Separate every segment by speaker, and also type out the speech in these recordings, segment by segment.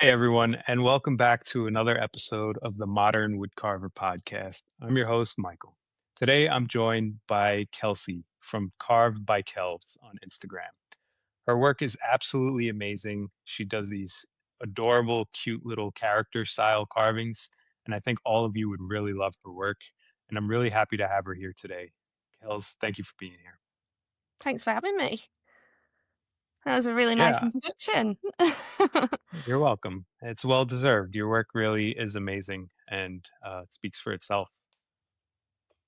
Speaker 1: Hey everyone, and welcome back to another episode of the Modern Woodcarver Podcast. I'm your host, Michael. Today I'm joined by Kelsey from Carved by Kelv on Instagram. Her work is absolutely amazing. She does these adorable, cute little character style carvings, and I think all of you would really love her work. And I'm really happy to have her here today. Kels, thank you for being here.
Speaker 2: Thanks for having me. That was a really nice
Speaker 1: Yeah,
Speaker 2: introduction.
Speaker 1: you're welcome. It's well deserved. Your work really is amazing and it speaks for itself.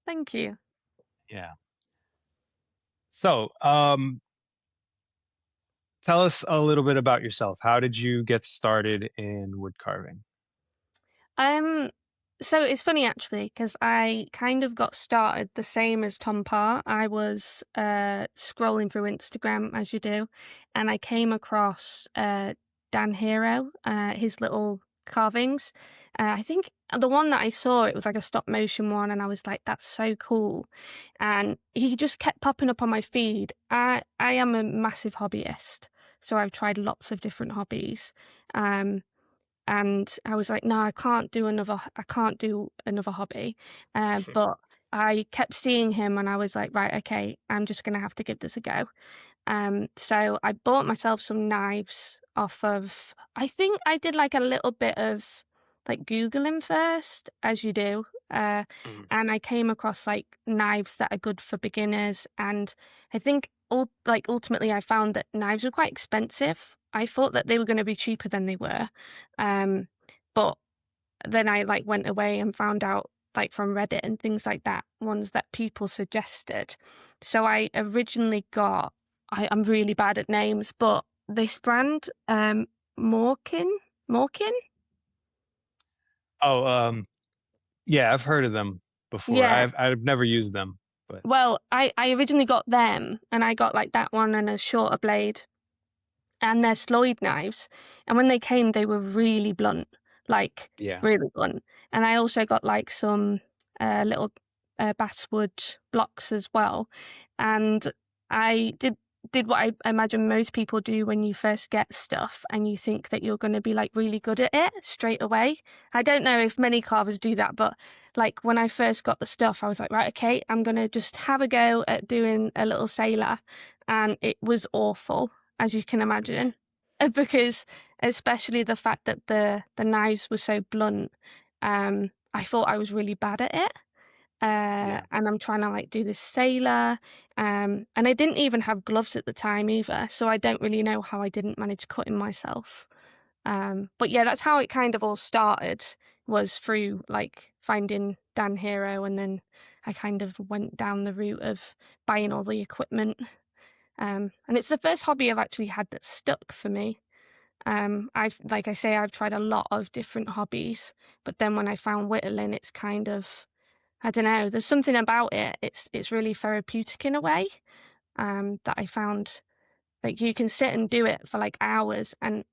Speaker 2: Thank you.
Speaker 1: Yeah. So, tell us a little bit about yourself. How did you get started in wood carving?
Speaker 2: Um, so it's funny actually because I kind of got started the same as Tom Parr. I was scrolling through Instagram as you do, and I came across Dan Hero, his little carvings. I think the one that I saw, it was like a stop motion one, and I was like, "That's so cool!" And he just kept popping up on my feed. I am a massive hobbyist, so I've tried lots of different hobbies. Um, and I was like, "No, I can't do another hobby." But I kept seeing him and I was like, "Right, okay, I'm just gonna have to give this a go." So I bought myself some knives off of I think I did like a little bit of like Googling first, as you do.
Speaker 1: Mhm.
Speaker 2: And I came across like knives that are good for beginners. And I think ultimately I found that knives were quite expensive. I thought that they were going to be cheaper than they were. Um, but then I like went away and found out like from Reddit and things like that, ones that people suggested. So I originally got I'm really bad at names, but this brand, Morkin Morkin?
Speaker 1: Oh, yeah, I've heard of them before.
Speaker 2: Yeah.
Speaker 1: I've never used them, but
Speaker 2: Well, I originally got them and I got like that one and a shorter blade and they're Sloyd knives. And when they came, they were really blunt, like
Speaker 1: yeah.
Speaker 2: really blunt. And I also got like some little basswood blocks as well. And I did what I imagine most people do when you first get stuff and you think that you're going to be like really good at it straight away. I don't know if many carvers do that, but like when I first got the stuff, I was like, right, okay, I'm going to just have a go at doing a little sailor. And it was awful, as you can imagine, because especially the fact that the knives were so blunt, I thought I was really bad at it.
Speaker 1: Yeah.
Speaker 2: And I'm trying to like do this sailor, and I didn't even have gloves at the time either, so I don't really know how I didn't manage cutting myself. But yeah, that's how it kind of all started, was through like finding Dan Hero, and then I kind of went down the route of buying all the equipment. And it's the first hobby I've actually had that stuck for me. I've like I say, I've tried a lot of different hobbies, but then when I found whittling, it's kind of I don't know. There's something about it. It's really therapeutic in a way. That I found like you can sit and do it for like hours, and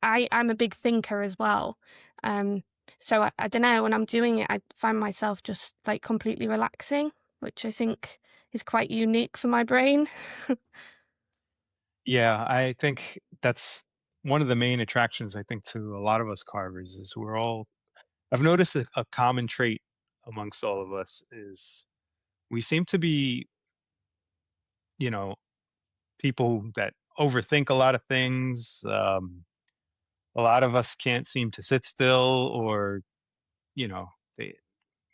Speaker 2: I'm a big thinker as well. Um, so I don't know. When I'm doing it, I find myself just like completely relaxing, which I think is quite unique for my brain.
Speaker 1: Yeah, I think that's one of the main attractions, I think, to a lot of us carvers is we're all I've noticed a common trait amongst all of us is we seem to be, you know, people that overthink a lot of things. A lot of us can't seem to sit still or, you know, they,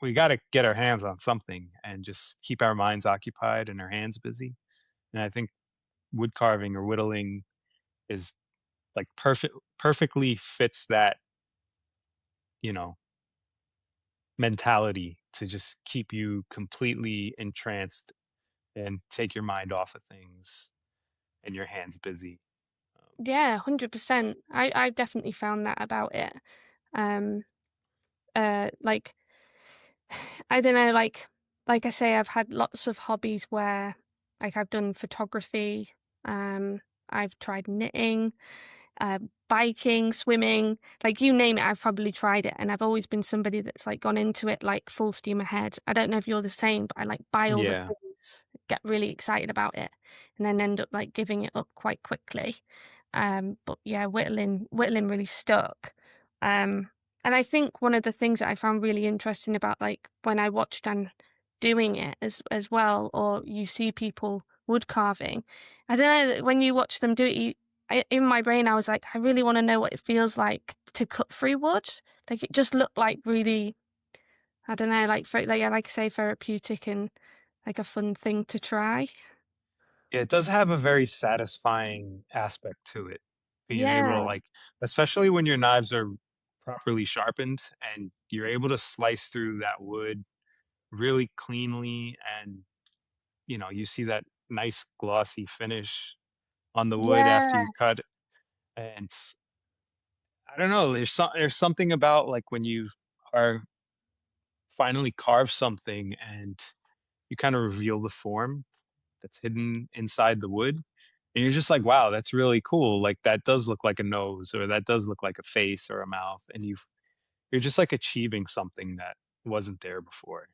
Speaker 1: we got to get our hands on something and just keep our minds occupied and our hands busy. And I think wood carving or whittling is like perfectly fits that, you know, mentality to just keep you completely entranced and take your mind off of things and your hands busy.
Speaker 2: Yeah, 100%. I've definitely found that about it. Um, like I don't know, like I say, I've had lots of hobbies where like I've done photography, I've tried knitting, biking, swimming, like you name it, I've probably tried it. And I've always been somebody that's like gone into it like full steam ahead. I don't know if you're the same, but I like buy all the
Speaker 1: Yeah.
Speaker 2: things, get really excited about it, and then end up like giving it up quite quickly. But yeah, whittling really stuck. Um, and I think one of the things that I found really interesting about like when I watched Dan doing it as well, or you see people wood carving, I don't know, when you watch them do it, in my brain I was like, I really want to know what it feels like to cut through wood. Like it just looked like really, I don't know, like like, yeah, like I say, therapeutic and like a fun thing to try.
Speaker 1: Yeah, it does have a very satisfying aspect to it. Being able to
Speaker 2: Yeah,
Speaker 1: like, especially when your knives are properly sharpened and you're able to slice through that wood really cleanly, and you see that nice glossy finish on the wood after
Speaker 2: yeah,
Speaker 1: you cut. And I don't know, there's something about like when you are finally carve something and you kind of reveal the form that's hidden inside the wood. And you're just like, wow, that's really cool. Like that does look like a nose, or that does look like a face or a mouth. And you're just like achieving something that wasn't there before.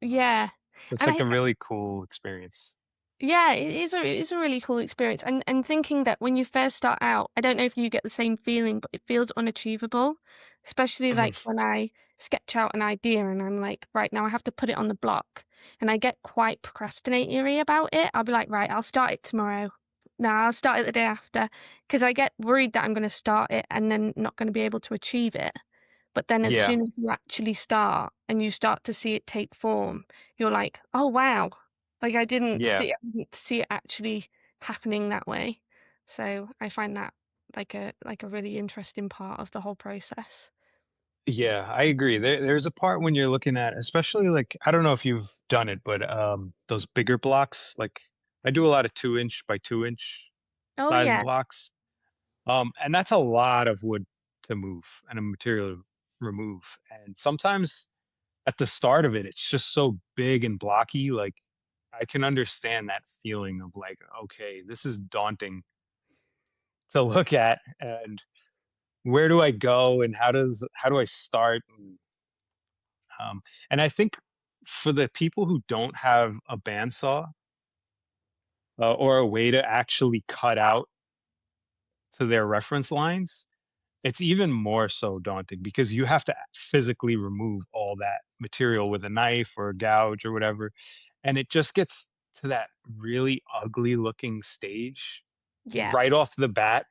Speaker 1: Um,
Speaker 2: yeah.
Speaker 1: so it's
Speaker 2: And
Speaker 1: like
Speaker 2: I
Speaker 1: a really cool experience.
Speaker 2: Yeah, it is a really cool experience, and thinking that when you first start out, I don't know if you get the same feeling, but it feels unachievable, especially
Speaker 1: Mhm.
Speaker 2: like when I sketch out an idea and I'm like, right now I have to put it on the block, and I get quite procrastinatory about it. I'll be like, right, I'll start it tomorrow. No, I'll start it the day after, because I get worried that I'm going to start it and then not going to be able to achieve it. But then as
Speaker 1: Yeah,
Speaker 2: soon as you actually start and you start to see it take form, you're like, "Oh, wow." Like,
Speaker 1: yeah,
Speaker 2: I didn't see it actually happening that way. So, I find that like a really interesting part of the whole process.
Speaker 1: yeah. I agree. There's a part when you're looking at, especially like I don't know if you've done it, but those bigger blocks. Like I do a lot of 2 inch by 2 inch
Speaker 2: Oh,
Speaker 1: size
Speaker 2: yeah.
Speaker 1: blocks. And that's a lot of wood to move and a material to remove. And sometimes at the start of it, it's just so big and blocky. Like I can understand that feeling of like, okay, this is daunting to look at, and where do I go, and how do I start? And I think for the people who don't have a bandsaw or a way to actually cut out to their reference lines, it's even more so daunting because you have to physically remove all that material with a knife or a gouge or whatever, and it just gets to that really ugly looking stage
Speaker 2: Yeah.
Speaker 1: right off the bat,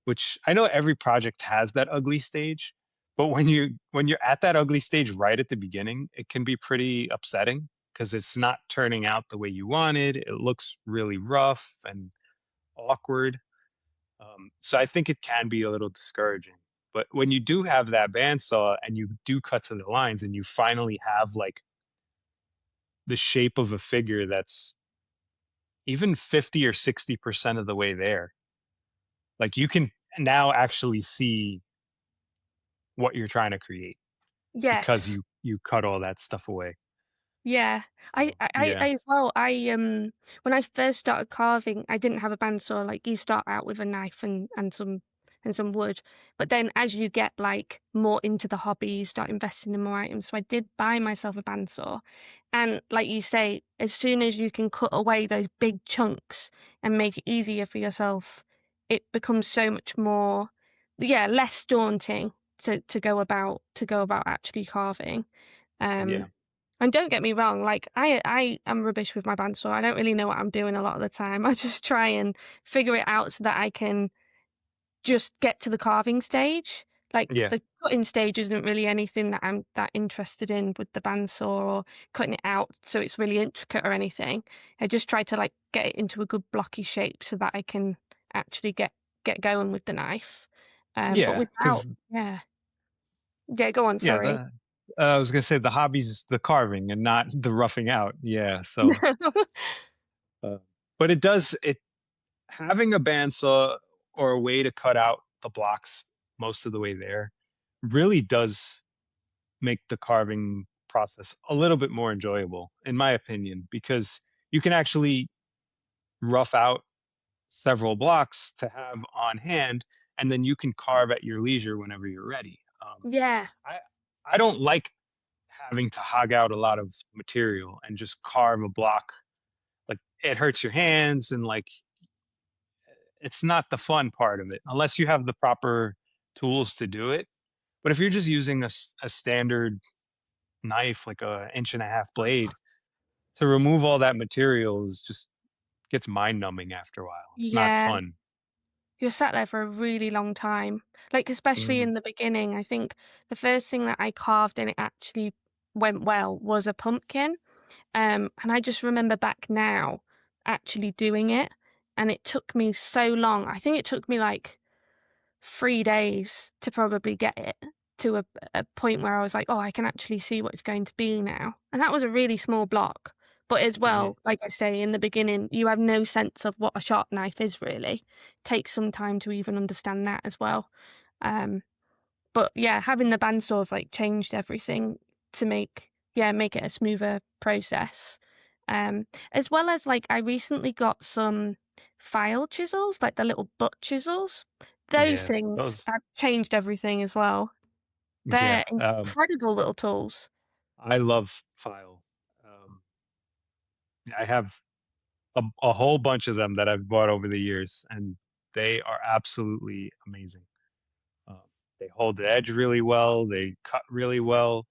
Speaker 1: which I know every project has that ugly stage, but when you're at that ugly stage right at the beginning, it can be pretty upsetting because it's not turning out the way you wanted. It looks really rough and awkward. So I think it can be a little discouraging. But when you do have that bandsaw and you do cut to the lines and you finally have like the shape of a figure that's even 50 or 60% of the way there, like you can now actually see what you're trying to create because
Speaker 2: Yes.
Speaker 1: you cut all that stuff away.
Speaker 2: Yeah.
Speaker 1: So
Speaker 2: I
Speaker 1: yeah,
Speaker 2: as well, when I first started carving, I didn't have a bandsaw. Like, you start out with a knife and some wood, but then as you get, like, more into the hobby, you start investing in more items. So I did buy myself a bandsaw, and like you say, as soon as you can cut away those big chunks and make it easier for yourself, it becomes so much more, yeah, less daunting to go about actually carving.
Speaker 1: yeah,
Speaker 2: Um and don't get me wrong, like I am rubbish with my bandsaw. I don't really know what I'm doing a lot of the time. I just try and figure it out so that I can just get to the carving stage. Like,
Speaker 1: yeah,
Speaker 2: the cutting stage isn't really anything that I'm that interested in with the bandsaw, or cutting it out so it's really intricate or anything. I just try to like get it into a good blocky shape so that I can actually get going with the knife. But
Speaker 1: yeah.
Speaker 2: without,
Speaker 1: Because
Speaker 2: yeah. Yeah, go on,
Speaker 1: yeah,
Speaker 2: sorry.
Speaker 1: I was gonna say the hobby's the carving and not the roughing out. Yeah, so uh, but it having a bandsaw or a way to cut out the blocks most of the way there really does make the carving process a little bit more enjoyable, in my opinion, because you can actually rough out several blocks to have on hand, and then you can carve at your leisure whenever you're ready.
Speaker 2: Yeah.
Speaker 1: I I don't like having to hog out a lot of material and just carve a block. Like it hurts your hands, and like it's not the fun part of it unless you have the proper tools to do it. But if you're just using a standard knife, like a inch and a half blade, to remove all that material is just gets mind numbing after a while. It's not
Speaker 2: Yeah,
Speaker 1: fun.
Speaker 2: you're sat there for a really long time. Like, especially
Speaker 1: Mhm.
Speaker 2: in the beginning, I think the first thing that I carved and it actually went well was a pumpkin. And I just remember back now actually doing it, and it took me so long. I think it took me like 3 days to probably get it to a point where I was like, "Oh, I can actually see what it's going to be now." And that was a really small block. But as
Speaker 1: Mhm.
Speaker 2: well, like I say, in the beginning, you have no sense of what a sharp knife is really. Takes some time to even understand that as well. Um, but yeah, having the bandsaws, like, changed everything to make it a smoother process. As well as, like, I recently got some file chisels, like the little butt chisels. Those
Speaker 1: Yeah.
Speaker 2: things
Speaker 1: Those
Speaker 2: have changed everything as well.
Speaker 1: yeah.
Speaker 2: They're incredible little tools.
Speaker 1: I love file. Um, I have a whole bunch of them that I've bought over the years, and they are absolutely amazing. Um, they hold the edge really well, they cut really well,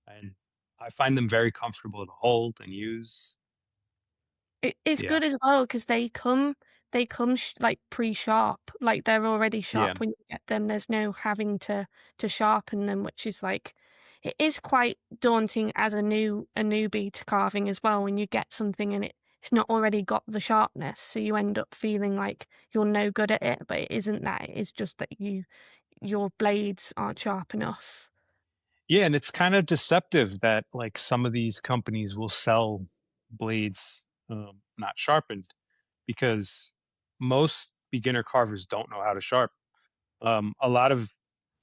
Speaker 1: and I find them very comfortable to hold and use.
Speaker 2: It's
Speaker 1: Yeah,
Speaker 2: good as well because they come like, pre-sharp, like, they're already
Speaker 1: yeah.
Speaker 2: sharp when you get them, there's no having to sharpen them, which is, like it is quite daunting as a newbie to carving as well when you get something and it's not already got the sharpness, so you end up feeling like you're no good at it, but it isn't that, it is just that your blades aren't sharp enough.
Speaker 1: Yeah, and it's kind of deceptive that, like, some of these companies will sell blades, not sharpened, because most beginner carvers don't know how to sharpen. A lot of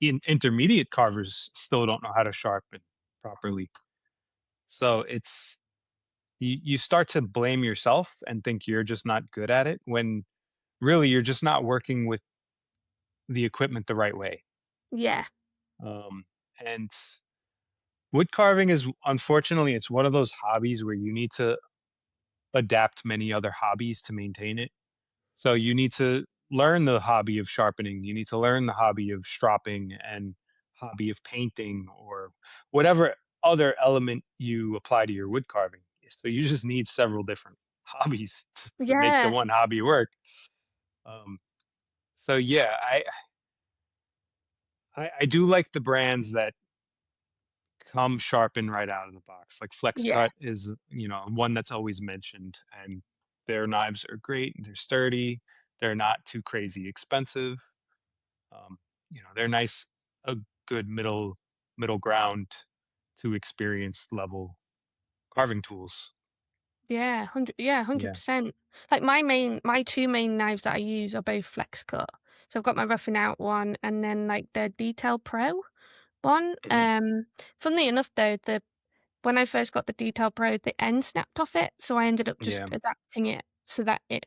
Speaker 1: intermediate carvers still don't know how to sharpen properly. So you start to blame yourself and think you're just not good at it when really you're just not working with the equipment the right way.
Speaker 2: Yeah,
Speaker 1: Um, and wood carving is unfortunately it's one of those hobbies where you need to adapt many other hobbies to maintain it. So you need to learn the hobby of sharpening. You need to learn the hobby of stropping and hobby of painting or whatever other element you apply to your wood carving. So you just need several different hobbies to make the
Speaker 2: yeah,
Speaker 1: one hobby work. Um, so yeah, I do like the brands that come sharpened right out of the box. Like
Speaker 2: yeah.
Speaker 1: Flexcut is, one that's always mentioned, and their knives are great. They're sturdy. They're not too crazy expensive. Um, they're nice, a good middle ground to experienced level carving tools.
Speaker 2: Yeah,
Speaker 1: Yeah.
Speaker 2: 100%. Like my 2 main knives that I use are both Flexcut. So I've got my roughing out one and then like the Detail Pro one.
Speaker 1: Mhm.
Speaker 2: Funnily enough though, the when I first got the Detail Pro, the end snapped off it, so I ended up
Speaker 1: Yeah.
Speaker 2: just adapting it so that it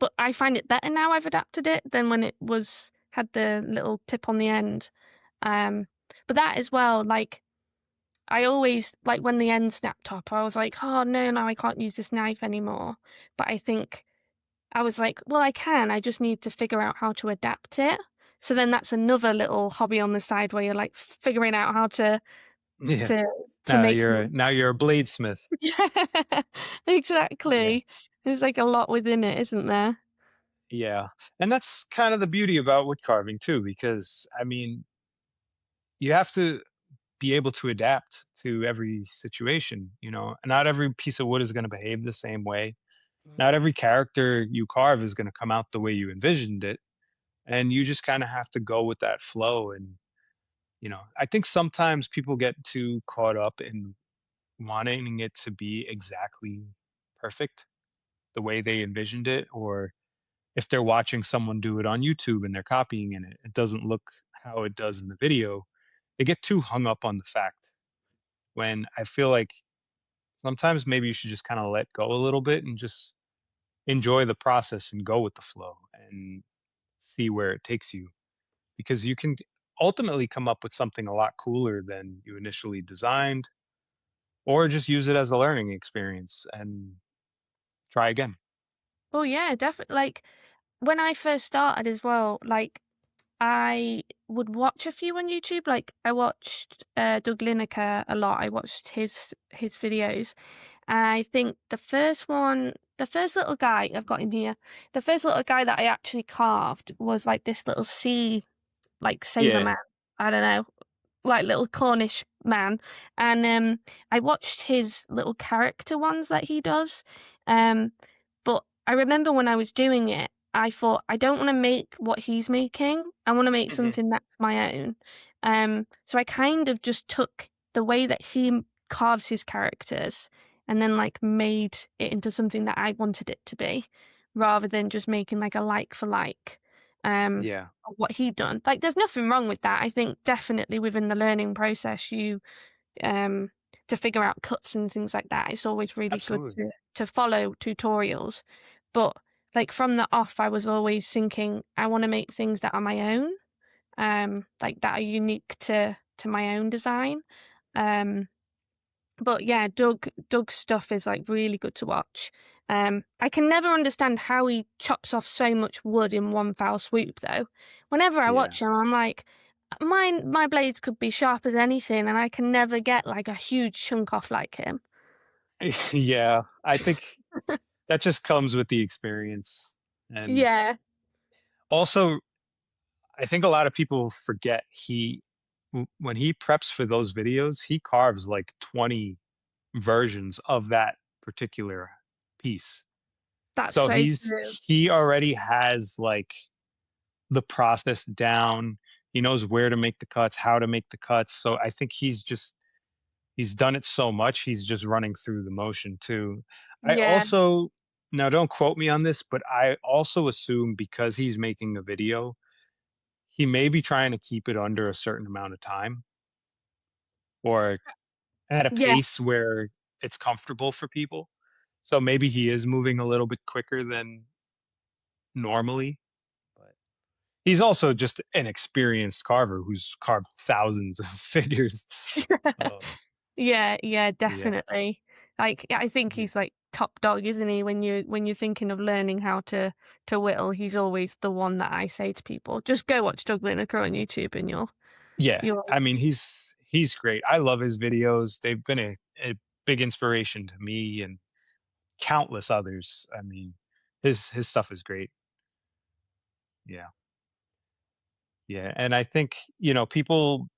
Speaker 2: but I find it better now I've adapted it than when it was had the little tip on the end. Um, but that as well, like I always like when the end snapped up, I was like, "Oh no, now I can't use this knife anymore." But I think I was like, "Well, I can. I just need to figure out how to adapt it." So then that's another little hobby on the side where you're like figuring out how
Speaker 1: Yeah.
Speaker 2: to to
Speaker 1: Now
Speaker 2: make
Speaker 1: you're a
Speaker 2: them.
Speaker 1: now you're a bladesmith.
Speaker 2: Yeah,
Speaker 1: Yeah.
Speaker 2: exactly. There's like a lot within it, isn't there?
Speaker 1: Yeah. And that's kind of the beauty about wood carving too, because I mean, you have to be able to adapt to every situation, not every piece of wood is going to behave the same way. Not every character you carve is going to come out the way you envisioned it. And you just kind of have to go with that flow. And, I think sometimes people get too caught up in wanting it to be exactly perfect the way they envisioned it. Or if they're watching someone do it on YouTube and they're copying in it, it doesn't look how it does in the video. They get too hung up on the fact when I feel like sometimes maybe you should just kind of let go a little bit and just enjoy the process and go with the flow and see where it takes you because you can ultimately come up with something a lot cooler than you initially designed or just use it as a learning experience and try again.
Speaker 2: Oh yeah, definitely. Like when I first started as well, like I would watch a few on YouTube. Like I watched Doug Lineker a lot. I watched his videos. And I think the first little guy I've got him here, the first little guy that I actually carved was like this little sea like sailor
Speaker 1: Yeah.
Speaker 2: man. I don't know, like little Cornish man, and I watched his little character ones that he does, um, but I remember when I was doing it, I thought I don't want to make what he's making. I want to make
Speaker 1: Hmm.
Speaker 2: something that's my own. So I kind of just took the way that carves his characters and then like made it into something that I wanted it to be, rather than just making like a like for like. Um,
Speaker 1: Yeah.
Speaker 2: of what he'd done. Like, there's nothing wrong with that. I think definitely within the learning process, um, to figure out cuts and things like that, it's always really good
Speaker 1: Absolutely.
Speaker 2: to follow tutorials. But like from the off, I was always thinking I want to make things that are my own, like that are unique to my own design. Um, but yeah, Doug's stuff is like really good to watch. I can never understand how he chops off so much wood in one foul swoop though. Whenever I
Speaker 1: Yeah.
Speaker 2: watch him, I'm like, my blades could be sharp as anything, and I can never get like a huge chunk off like him.
Speaker 1: Yeah. I think that just comes with the experience. And
Speaker 2: Yeah.
Speaker 1: also, I think a lot of people forget when he preps for those videos, he carves like 20 versions of that particular piece.
Speaker 2: That's
Speaker 1: So
Speaker 2: so true.
Speaker 1: he already has like the process down. He knows where to make the cuts, how to make the cuts. So I think he's done it so much, he's just running through the motion too. I
Speaker 2: Yeah.
Speaker 1: also Now don't quote me on this, but I also assume because he's making a video, he may be trying to keep it under a certain amount of time or at a
Speaker 2: Yeah.
Speaker 1: pace where it's comfortable for people. So maybe he is moving a little bit quicker than normally, but he's also just an experienced carver who's carved thousands of figures. Um,
Speaker 2: Yeah, yeah,
Speaker 1: yeah,
Speaker 2: definitely. Like, yeah, I think
Speaker 1: yeah,
Speaker 2: he's like top dog, isn't he? When you're thinking of learning how to whittle, he's always the one that I say to people, just go watch Doug Lineker on YouTube and
Speaker 1: yeah.
Speaker 2: you'll
Speaker 1: I mean, he's great. I love his videos. They've been a big inspiration to me and countless others. I mean, his stuff is great. Yeah, yeah. And I think people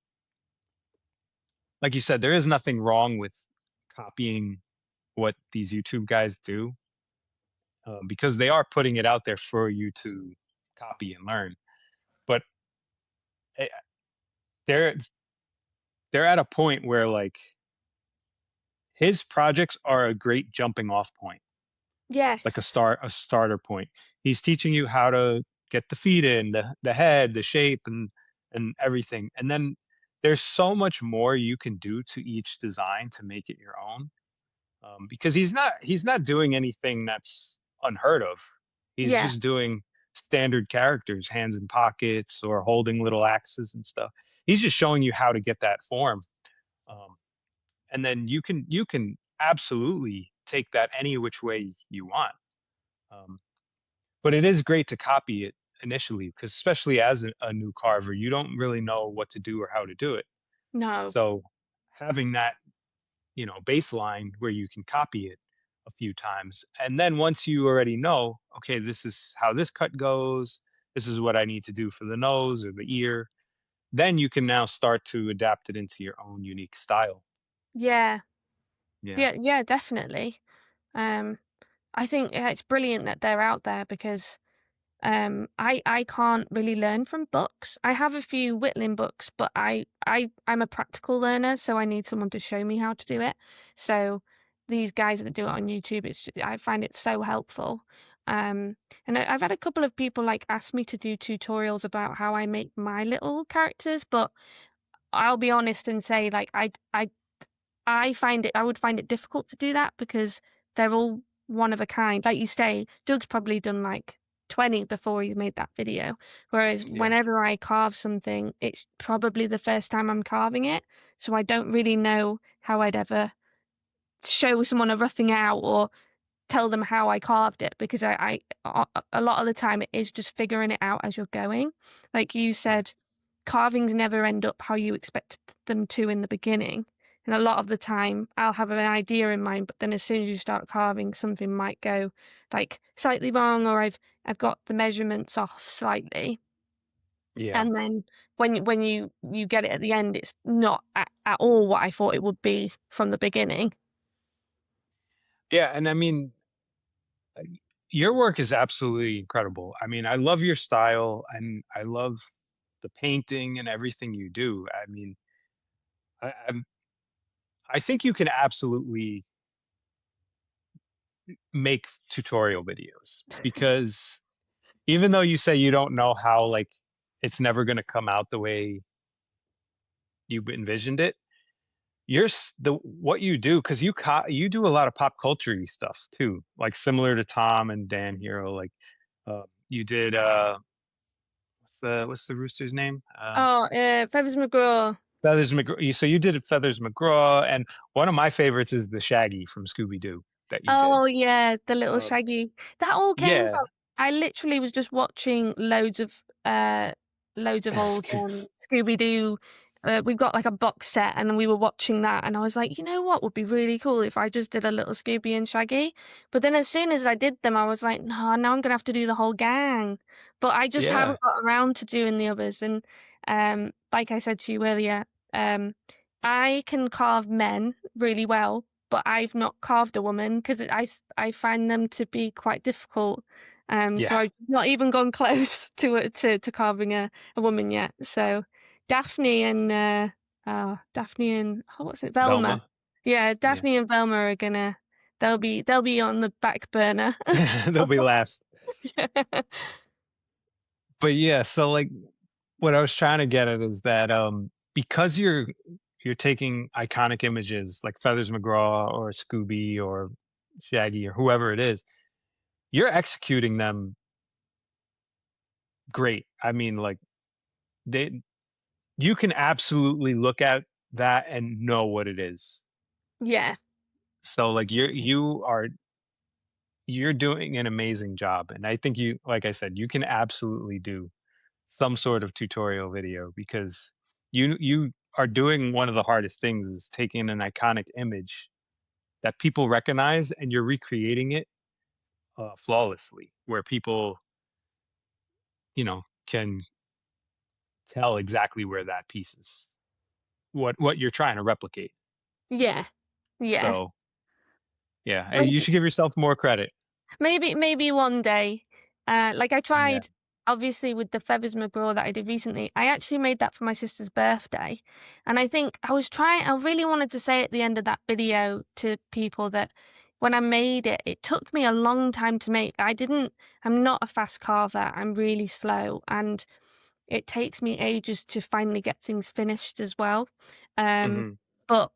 Speaker 1: like you said, there is nothing wrong with copying what these YouTube guys do because they are putting it out there for you to copy and learn. But eh, they're they're at a point where like his projects are a great jumping off point, like
Speaker 2: Yes.
Speaker 1: a starter point. He's teaching you how to get the feet in, the head, the shape, and everything. And then there's so much more you can do to each design to make it your own. Because he's not doing anything that's unheard of. He's
Speaker 2: Yeah.
Speaker 1: just doing standard characters, hands in pockets or holding little axes and stuff. He's just showing you how to get that form, um, and then you can absolutely take that any which way you want. Um, but it is great to copy it initially, because especially as a new carver, you don't really know what to do or how to do it.
Speaker 2: No.
Speaker 1: So having that baseline where you can copy it a few times. And then once you already know, okay, this is how this cut goes, this is what I need to do for the nose or the ear, then you can now start to adapt it into your own unique style.
Speaker 2: Yeah.
Speaker 1: Yeah.
Speaker 2: Yeah, yeah, definitely. Um, I think, yeah, it's brilliant that they're out there because I can't really learn from books. I have a few whittling books, but I'm a practical learner, so I need someone to show me how to do it. So these guys that do it on YouTube, I find it so helpful. And I've had a couple of people like ask me to do tutorials about how I make my little characters, but I'll be honest and say like I would find it difficult to do that because they're all one of a kind. Like you say, Doug's probably done like 20 before he made that video. Whereas
Speaker 1: Yeah.
Speaker 2: whenever I carve something, it's probably the first time I'm carving it. So I don't really know how I'd ever show someone a roughing out or tell them how I carved it, because a lot of the time it is just figuring it out as you're going. Like you
Speaker 1: Right.
Speaker 2: said, carvings never end up how you expect them to in the beginning. And a lot of the time I'll have an idea in mind, but then as soon as you start carving, something might go like slightly wrong, or I've got the measurements off slightly.
Speaker 1: Yeah.
Speaker 2: And then when you get it at the end, it's not at all what I thought it would be from the beginning.
Speaker 1: Yeah, and I mean, uh, your work is absolutely incredible. I mean, I love your style and I love the painting and everything you do. I mean, I'm I think you can absolutely make tutorial videos because even though you say you don't know how, like, it's never gonna come out the way you envisioned it, you're s the what you do, because you do a lot of pop culture-y stuff too, like, similar to Tom and Dan Hero, like, you did, what's the rooster's name?
Speaker 2: Oh, Feathers McGraw.
Speaker 1: Feathers McGraw. So you did Feathers McGraw, and one of my favorites is the Shaggy from Scooby Doo that you did.
Speaker 2: Oh, yeah, the little
Speaker 1: Um,
Speaker 2: Shaggy. That all came
Speaker 1: yeah.
Speaker 2: from I literally was just watching loads of old,
Speaker 1: Scoo
Speaker 2: Scooby-Doo. We've got, like, a box set, and we were watching that, and I was like, "You know what would be really cool if I just did a little Scooby and Shaggy?" But then as soon as I did them, I was like, "No, now I'm gonna have to do the whole gang." But I just
Speaker 1: Yeah,
Speaker 2: haven't got around to doing the others, and, like I said to you earlier, I can carve men really well, but I've not carved a woman because I find them to be quite difficult.
Speaker 1: yeah.
Speaker 2: So I've not even gone close to carving a woman yet. So Daphne and Daphne and oh, what's it, Velma?
Speaker 1: Velma.
Speaker 2: Yeah,
Speaker 1: Yeah.
Speaker 2: Daphne and Velma are gonna they'll be on the back burner.
Speaker 1: They'll be last.
Speaker 2: Yeah.
Speaker 1: But yeah, so, like, what I was trying to get at is that, because you're taking iconic images like Feathers McGraw or Scooby or Shaggy or whoever it is, you're executing them great. I mean, like, they you can absolutely look at that and know what it is.
Speaker 2: Yeah,
Speaker 1: So, like, you're doing an amazing job, and I think you like I said, you can absolutely do some sort of tutorial video because you are doing one of the hardest things is taking an iconic image that people recognize and you're recreating it, flawlessly, where people, can tell exactly where that piece is what you're trying to replicate.
Speaker 2: yeah, yeah.
Speaker 1: So, yeah, hey, you should give yourself more credit.
Speaker 2: Maybe one day. Like I
Speaker 1: Yeah.
Speaker 2: tried, obviously, with the Feathers McGraw that I did recently. I actually made that for my sister's birthday, and I think I was trying. I really wanted to say at the end of that video to people that when I made it, it took me a long time to make. I didn't. I'm not a fast carver. I'm really slow, and it takes me ages to finally get things finished as well. Um,
Speaker 1: Mhm.
Speaker 2: but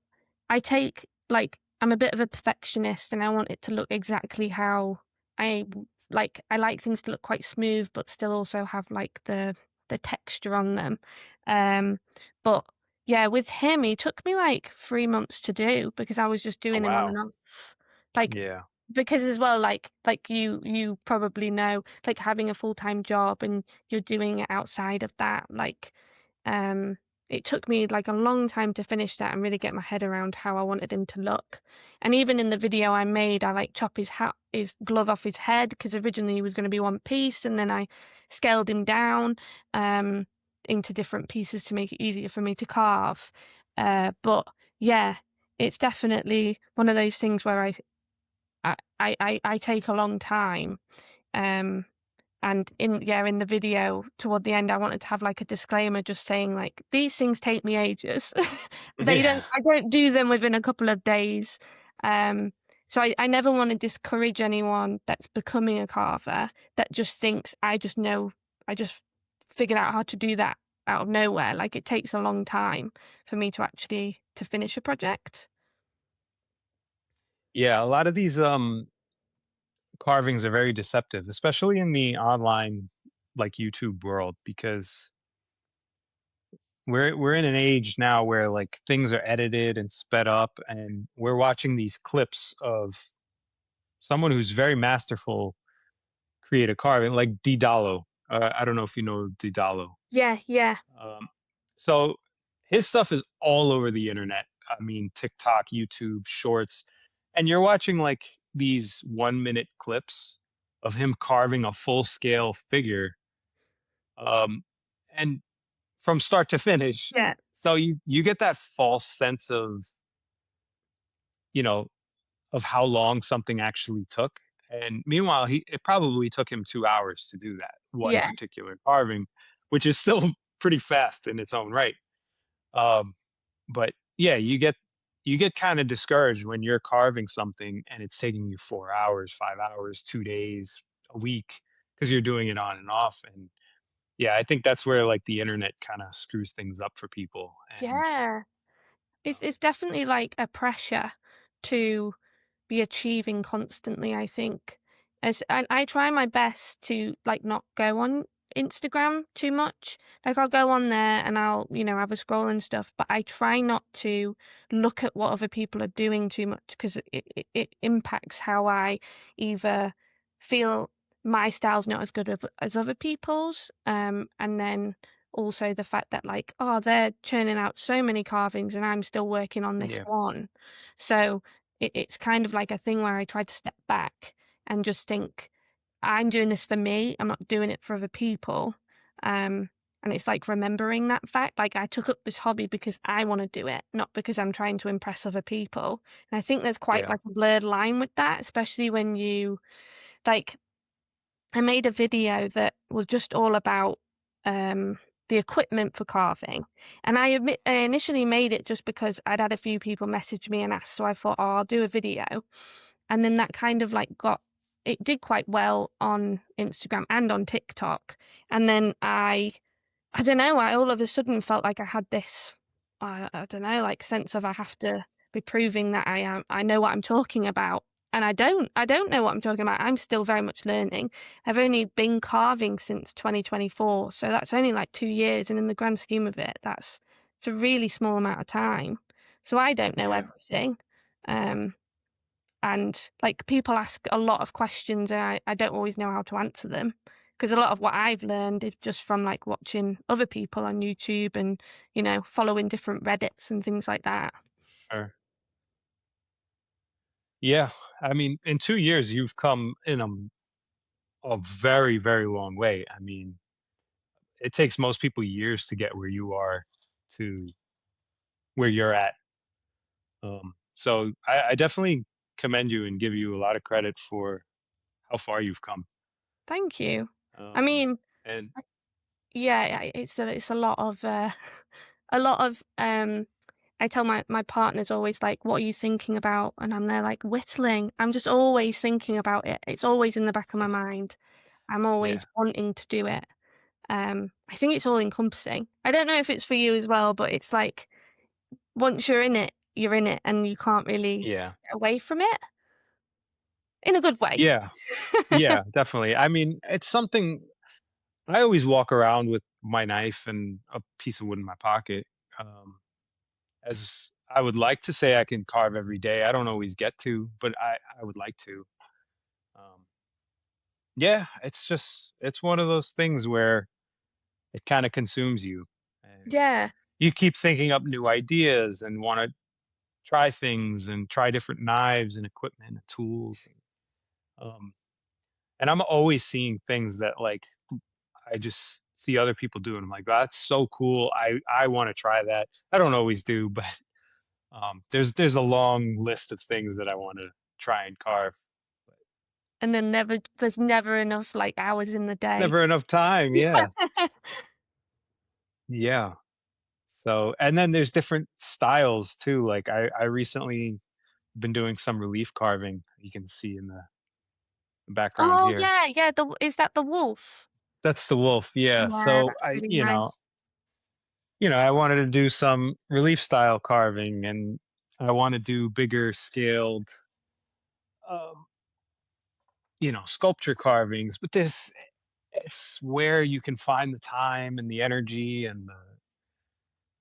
Speaker 2: I take like I'm a bit of a perfectionist and I want it to look exactly how like. I like things to look quite smooth but still also have like the texture on them. Um, but yeah, with him, he took me like 3 months to do because I was just
Speaker 1: Oh,
Speaker 2: doing him on and
Speaker 1: wow.
Speaker 2: off. Like
Speaker 1: Yeah.
Speaker 2: because as well, like you probably know, like having a full-time job and you're doing it outside of that, like, um, it took me, like, a long time to finish that and really get my head around how I wanted him to look. And even in the video I made, I, like, chop his glove off his head because originally he was gonna be one piece, and then I scaled him down, um, into different pieces to make it easier for me to carve. But yeah, it's definitely one of those things where I take a long time. Um, and in the video toward the end, I wanted to have like a disclaimer just saying like these things take me ages.
Speaker 1: Yeah.
Speaker 2: I don't do them within a couple of days. Um, so I never want to discourage anyone that's becoming a carver that just thinks I just figured out how to do that out of nowhere. Like it takes a long time for me to actually to finish a project.
Speaker 1: Yeah, a lot of these, carvings are very deceptive, especially in the online, like, YouTube world, because we're in an age now where, like, things are edited and sped up, and we're watching these clips of someone who's very masterful create a carving, like Didalo. I don't know if you know Didalo.
Speaker 2: Yeah, yeah,
Speaker 1: Um, so his stuff is all over the internet. I mean, TikTok, YouTube, Shorts, and you're watching like these 1 minute clips of him carving a full scale figure, um, and from start to finish.
Speaker 2: yeah,
Speaker 1: So you get that false sense of you know of how long something actually took. And meanwhile, he it probably took him 2 hours to do that one
Speaker 2: yeah,
Speaker 1: particular carving, which is still pretty fast in its own right. Um, but yeah, you get kind of discouraged when you're carving something and it's taking you 4 hours, 5 hours, 2 days, a week, because you're doing it on and off. And yeah, I think that's where like the internet kind of screws things up for people. And
Speaker 2: yeah. It's
Speaker 1: um,
Speaker 2: definitely like a pressure to be achieving constantly, I think. As and I try my best to like not go on Instagram too much. Like I'll go on there and I'll, have a scroll and stuff, but I try not to look at what other people are doing too much because it impacts how I either feel my style's not as good as other people's. And then also the fact that like, oh, they're churning out so many carvings and I'm still working on this
Speaker 1: yeah,
Speaker 2: one. So it's kind of like a thing where I try to step back and just think, I'm doing this for me. I'm not doing it for other people. Um, and it's like remembering that fact. Like I took up this hobby because I want to do it, not because I'm trying to impress other people. And I think there's quite
Speaker 1: yeah,
Speaker 2: like a blurred line with that, especially when you like I made a video that was just all about the equipment for carving. And I initially made it just because I'd had a few people message me and ask. So I thought, oh, I'll do a video. And then that kind of like it did quite well on Instagram and on TikTok. And then I don't know, I all of a sudden felt like I had this, I don't know, like sense of I have to be proving that I know what I'm talking about. And I don't know what I'm talking about. I'm still very much learning. I've only been carving since 2024. So that's only like 2 years. And in the grand scheme of it, it's a really small amount of time. So I don't know
Speaker 1: yeah,
Speaker 2: everything. Um, and like people ask a lot of questions and I don't always know how to answer them because a lot of what I've learned is just from like watching other people on YouTube and following different Reddits and things like that.
Speaker 1: sure. Yeah, I mean, in 2 years, you've come in a very, very long way. I mean, it takes most people years to get where you are to where you're at. So I definitely commend you and give you a lot of credit for how far you've come.
Speaker 2: Thank you. I
Speaker 1: Um,
Speaker 2: mean,
Speaker 1: and
Speaker 2: yeah, it's a lot of a lot of I tell my partner's always like, "What are you thinking about?" And I'm there like whittling. I'm just always thinking about it. It's always in the back of my mind. I'm
Speaker 1: yeah,
Speaker 2: always wanting to do it. I think it's all encompassing. I don't know if it's for you as well, but it's like once you're in it and you can't really
Speaker 1: yeah,
Speaker 2: get away from it in a good way.
Speaker 1: yeah, yeah, definitely. I mean, it's something I always walk around with my knife and a piece of wood in my pocket. Um, as I would like to say I can carve every day. I don't always get to, but I would like to. Um, yeah, it's one of those things where it kind of consumes you, and
Speaker 2: Yeah.
Speaker 1: you keep thinking up new ideas and want to try things and try different knives and equipment and tools. Um, and I'm always seeing things that like I just see other people do, and I'm like, that's so cool. I want to try that. I don't always do, but there's a long list of things that I want to try and carve. But
Speaker 2: And then there's never enough like hours in the day.
Speaker 1: never enough time. Yeah, yeah. So, and then there's different styles too. Like I recently been doing some relief carving. You can see in the background
Speaker 2: Oh
Speaker 1: here.
Speaker 2: yeah, yeah. Is that the wolf?
Speaker 1: That's the wolf. Yeah.
Speaker 2: Yeah,
Speaker 1: So
Speaker 2: that's really nice.
Speaker 1: I wanted to do some relief style carving, and I want to do bigger scaled, um, sculpture carvings. But this, it's where you can find the time and the energy and the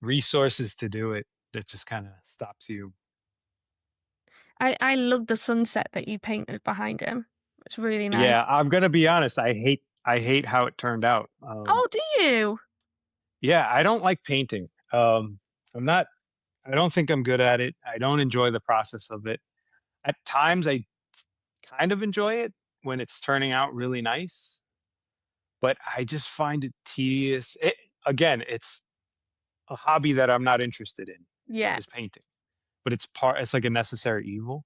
Speaker 1: resources to do it that just kind of stops you.
Speaker 2: I love the sunset that you painted behind him. It's really
Speaker 1: Yeah,
Speaker 2: nice.
Speaker 1: I'm gonna be honest, I hate how it turned out.
Speaker 2: Oh, do you?
Speaker 1: Yeah, I don't like painting. I'm not I don't think I'm good at it. I don't enjoy the process of it. At times, I kind of enjoy it when it's turning out really nice, but I just find it tedious. Again, it's a hobby that I'm not interested in,
Speaker 2: Yeah.
Speaker 1: is painting, but it's like a necessary evil.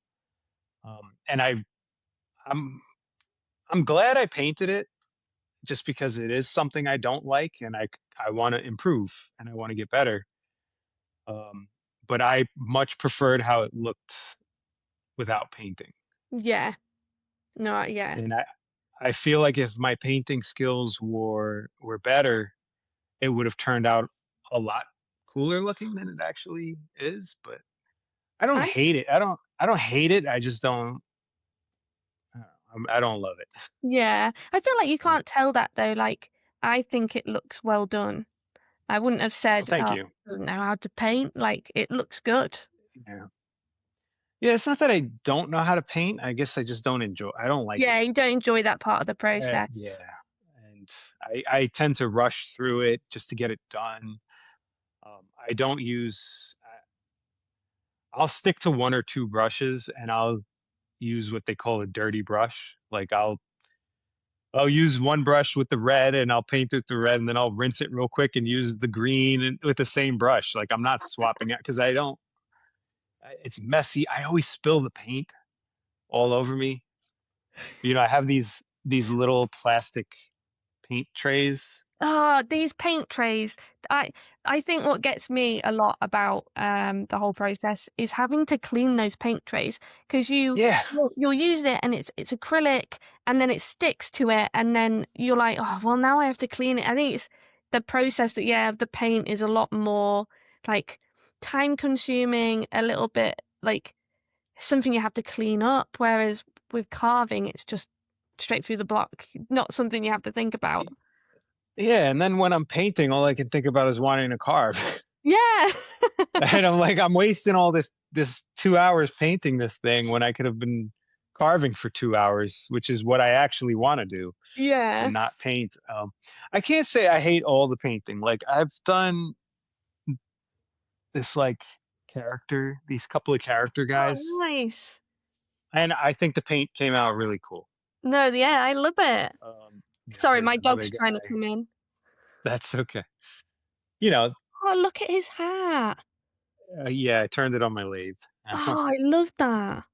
Speaker 1: And I'm I'm glad I painted it just because it is something I don't like and I want to improve and I want to get better. Um, but I much preferred how it looked without painting.
Speaker 2: Yeah. No, yeah.
Speaker 1: And I feel like if my painting skills were better, it would have turned out a lot cooler looking than it actually is, but I don't
Speaker 2: I
Speaker 1: hate it. I don't hate it. I just don't I don't love it.
Speaker 2: Yeah. I feel like you
Speaker 1: Yeah.
Speaker 2: can't tell that though, like, I think it looks well done. I wouldn't have
Speaker 1: Well,
Speaker 2: said,
Speaker 1: thank
Speaker 2: "Oh,
Speaker 1: you.
Speaker 2: doesn't know how to paint." Like, it looks good.
Speaker 1: Yeah. Yeah, it's not that I don't know how to paint. I guess I don't like it.
Speaker 2: Yeah, you don't enjoy that part of the process.
Speaker 1: Yeah. And I tend to rush through it just to get it done. I don't use I'll stick to one or two brushes and I'll use what they call a dirty brush. Like I'll use one brush with the red and I'll paint it the red and then I'll rinse it real quick and use the green and with the same brush. Like I'm not swapping it because I don't it's messy. I always spill the paint all over me. I have these little plastic paint trays.
Speaker 2: Ah, these paint trays. I I think what gets me a lot about the whole process is having to clean those paint trays because
Speaker 1: Yeah.
Speaker 2: you'll use it and it's acrylic and then it sticks to it and then you're like, oh well now I have to clean it. I think it's the process that of the paint is a lot more like time consuming, a little bit like something you have to clean up, whereas with carving it's just straight through the block, not something you have to think about.
Speaker 1: Yeah, and then when I'm painting, all I can think about is wanting to carve.
Speaker 2: Yeah.
Speaker 1: And I'm like, I'm wasting all this 2 hours painting this thing when I could have been carving for 2 hours, which is what I actually wanna do and
Speaker 2: Yeah.
Speaker 1: not paint. I can't say I hate all the painting. Like, I've done this, like, these couple of character
Speaker 2: Oh,
Speaker 1: guys,
Speaker 2: nice.
Speaker 1: and I think the paint came out really cool.
Speaker 2: No, yeah, I love it. Sorry,
Speaker 1: There's
Speaker 2: my
Speaker 1: another
Speaker 2: dog's trying to
Speaker 1: guy
Speaker 2: come in.
Speaker 1: that's okay. You know,
Speaker 2: Oh, look at his hat.
Speaker 1: yeah, I turned it on my lathe.
Speaker 2: Oh, I love that.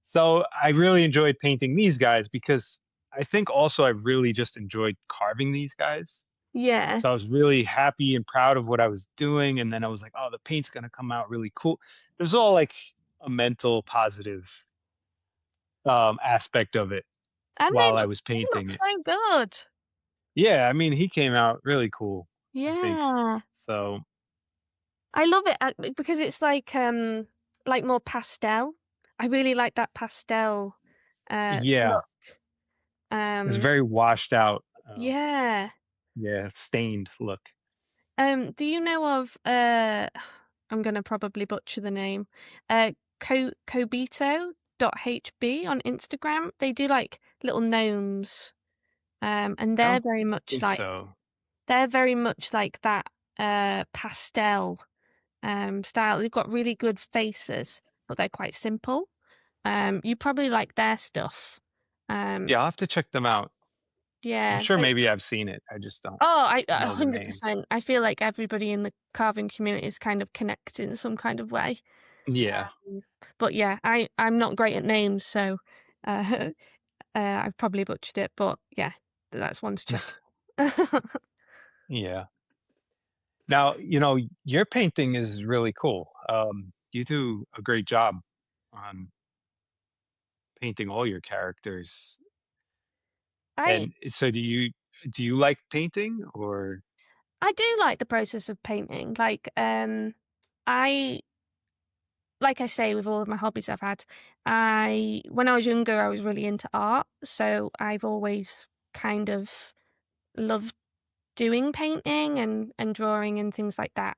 Speaker 1: So I really enjoyed painting these guys because I think also I really just enjoyed carving these guys.
Speaker 2: Yeah.
Speaker 1: So I was really happy and proud of what I was doing. And then I was like, oh, the paint's going to come out really cool. There's all like a mental positive aspect of it
Speaker 2: And
Speaker 1: while I was
Speaker 2: they look
Speaker 1: painting it.
Speaker 2: so good.
Speaker 1: Yeah, I mean, he came out really cool, I think.
Speaker 2: Yeah.
Speaker 1: So
Speaker 2: I love it because it's like more pastel. I really like that pastel
Speaker 1: yeah,
Speaker 2: look.
Speaker 1: it's
Speaker 2: Um
Speaker 1: very washed out.
Speaker 2: yeah.
Speaker 1: Yeah, stained look.
Speaker 2: Do you know of I'm gonna probably butcher the name. Kobito.hb on Instagram. They do like little gnomes. And
Speaker 1: I don't think so.
Speaker 2: they're very much like that pastel style. They've got really good faces, but they're quite simple. You probably like their stuff. Um,
Speaker 1: Yeah, I'll have to check them out. I'm
Speaker 2: yeah,
Speaker 1: sure maybe I've seen it. I just don't
Speaker 2: oh, I
Speaker 1: know the name.
Speaker 2: 100%. I feel like everybody in the carving community is kind of connected in some kind of way.
Speaker 1: Yeah,
Speaker 2: But yeah, I'm not great at names, so uh, I've probably butchered it. But yeah, that's one to check.
Speaker 1: yeah. Now, your painting is really cool. You do a great job on painting all your characters.
Speaker 2: I
Speaker 1: And so do you like painting or
Speaker 2: I do like the process of painting. I like I say with all of my hobbies I've had, I when I was younger I was really into art, so I've always kind of loved doing painting and drawing and things like that.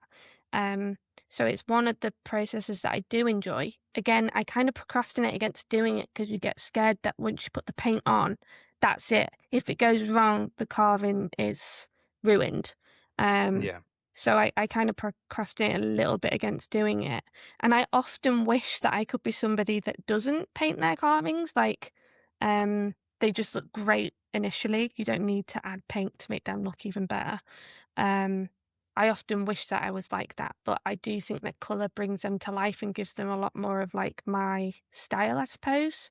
Speaker 2: Um, So it's one of the processes that I do enjoy. Again, I kind of procrastinate against doing it because you get scared that once you put the paint on, that's it. If it goes wrong, the carving is ruined. Um,
Speaker 1: Yeah.
Speaker 2: so I kind of procrastinate a little bit against doing it. And I often wish that I could be somebody that doesn't paint their carvings. Like, they just look great initially. You don't need to add paint to make them look even better. Um, I often wish that I was like that, but I do think that color brings them to life and gives them a lot more of like my style, I suppose.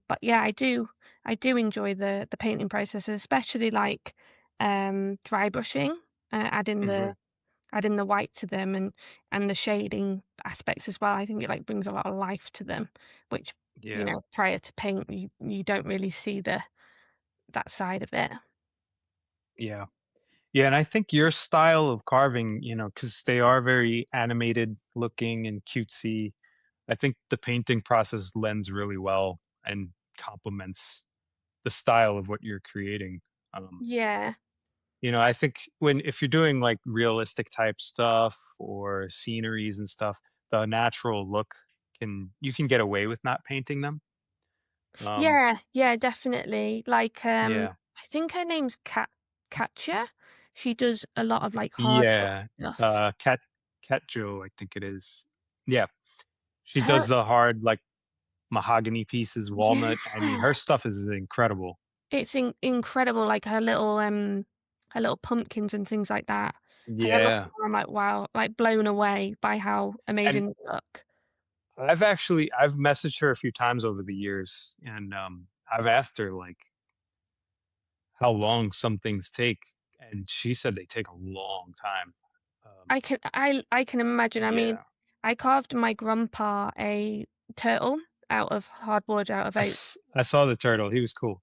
Speaker 2: But yeah, I do enjoy the painting process, especially like dry brushing, adding
Speaker 1: Hmm.
Speaker 2: the white to them and the shading aspects as well. I think it like brings a lot of life to them, which
Speaker 1: Yeah.
Speaker 2: prior to paint you don't really see the that side of it.
Speaker 1: Yeah. Yeah, and I think your style of carving, because they are very animated looking and cutesy, I think the painting process lends really well and complements the style of what you're creating. Um,
Speaker 2: Yeah.
Speaker 1: I think if you're doing like realistic type stuff or sceneries and stuff, the natural look you can get away with not painting them. Um,
Speaker 2: Yeah, yeah, definitely. Like,
Speaker 1: yeah.
Speaker 2: I think her name's Katja. She does a lot of like hard
Speaker 1: Yeah.
Speaker 2: stuff.
Speaker 1: Cat Joe, I think it is. Yeah. She
Speaker 2: Her,
Speaker 1: does the hard like mahogany pieces, walnut. I mean,
Speaker 2: yeah,
Speaker 1: her stuff is incredible.
Speaker 2: it's incredible. Like her little pumpkins and things like that. Like I look at
Speaker 1: Yeah.
Speaker 2: them, I'm like, wow, like blown away by how
Speaker 1: And
Speaker 2: amazing they look.
Speaker 1: I've messaged her a few times over the years, and I've asked her like how long some things take, and she said they take a long time. Um,
Speaker 2: I can imagine. I mean,
Speaker 1: yeah.
Speaker 2: I carved my grandpa a turtle out of hardwood, out of oak.
Speaker 1: I saw the turtle. He was cool.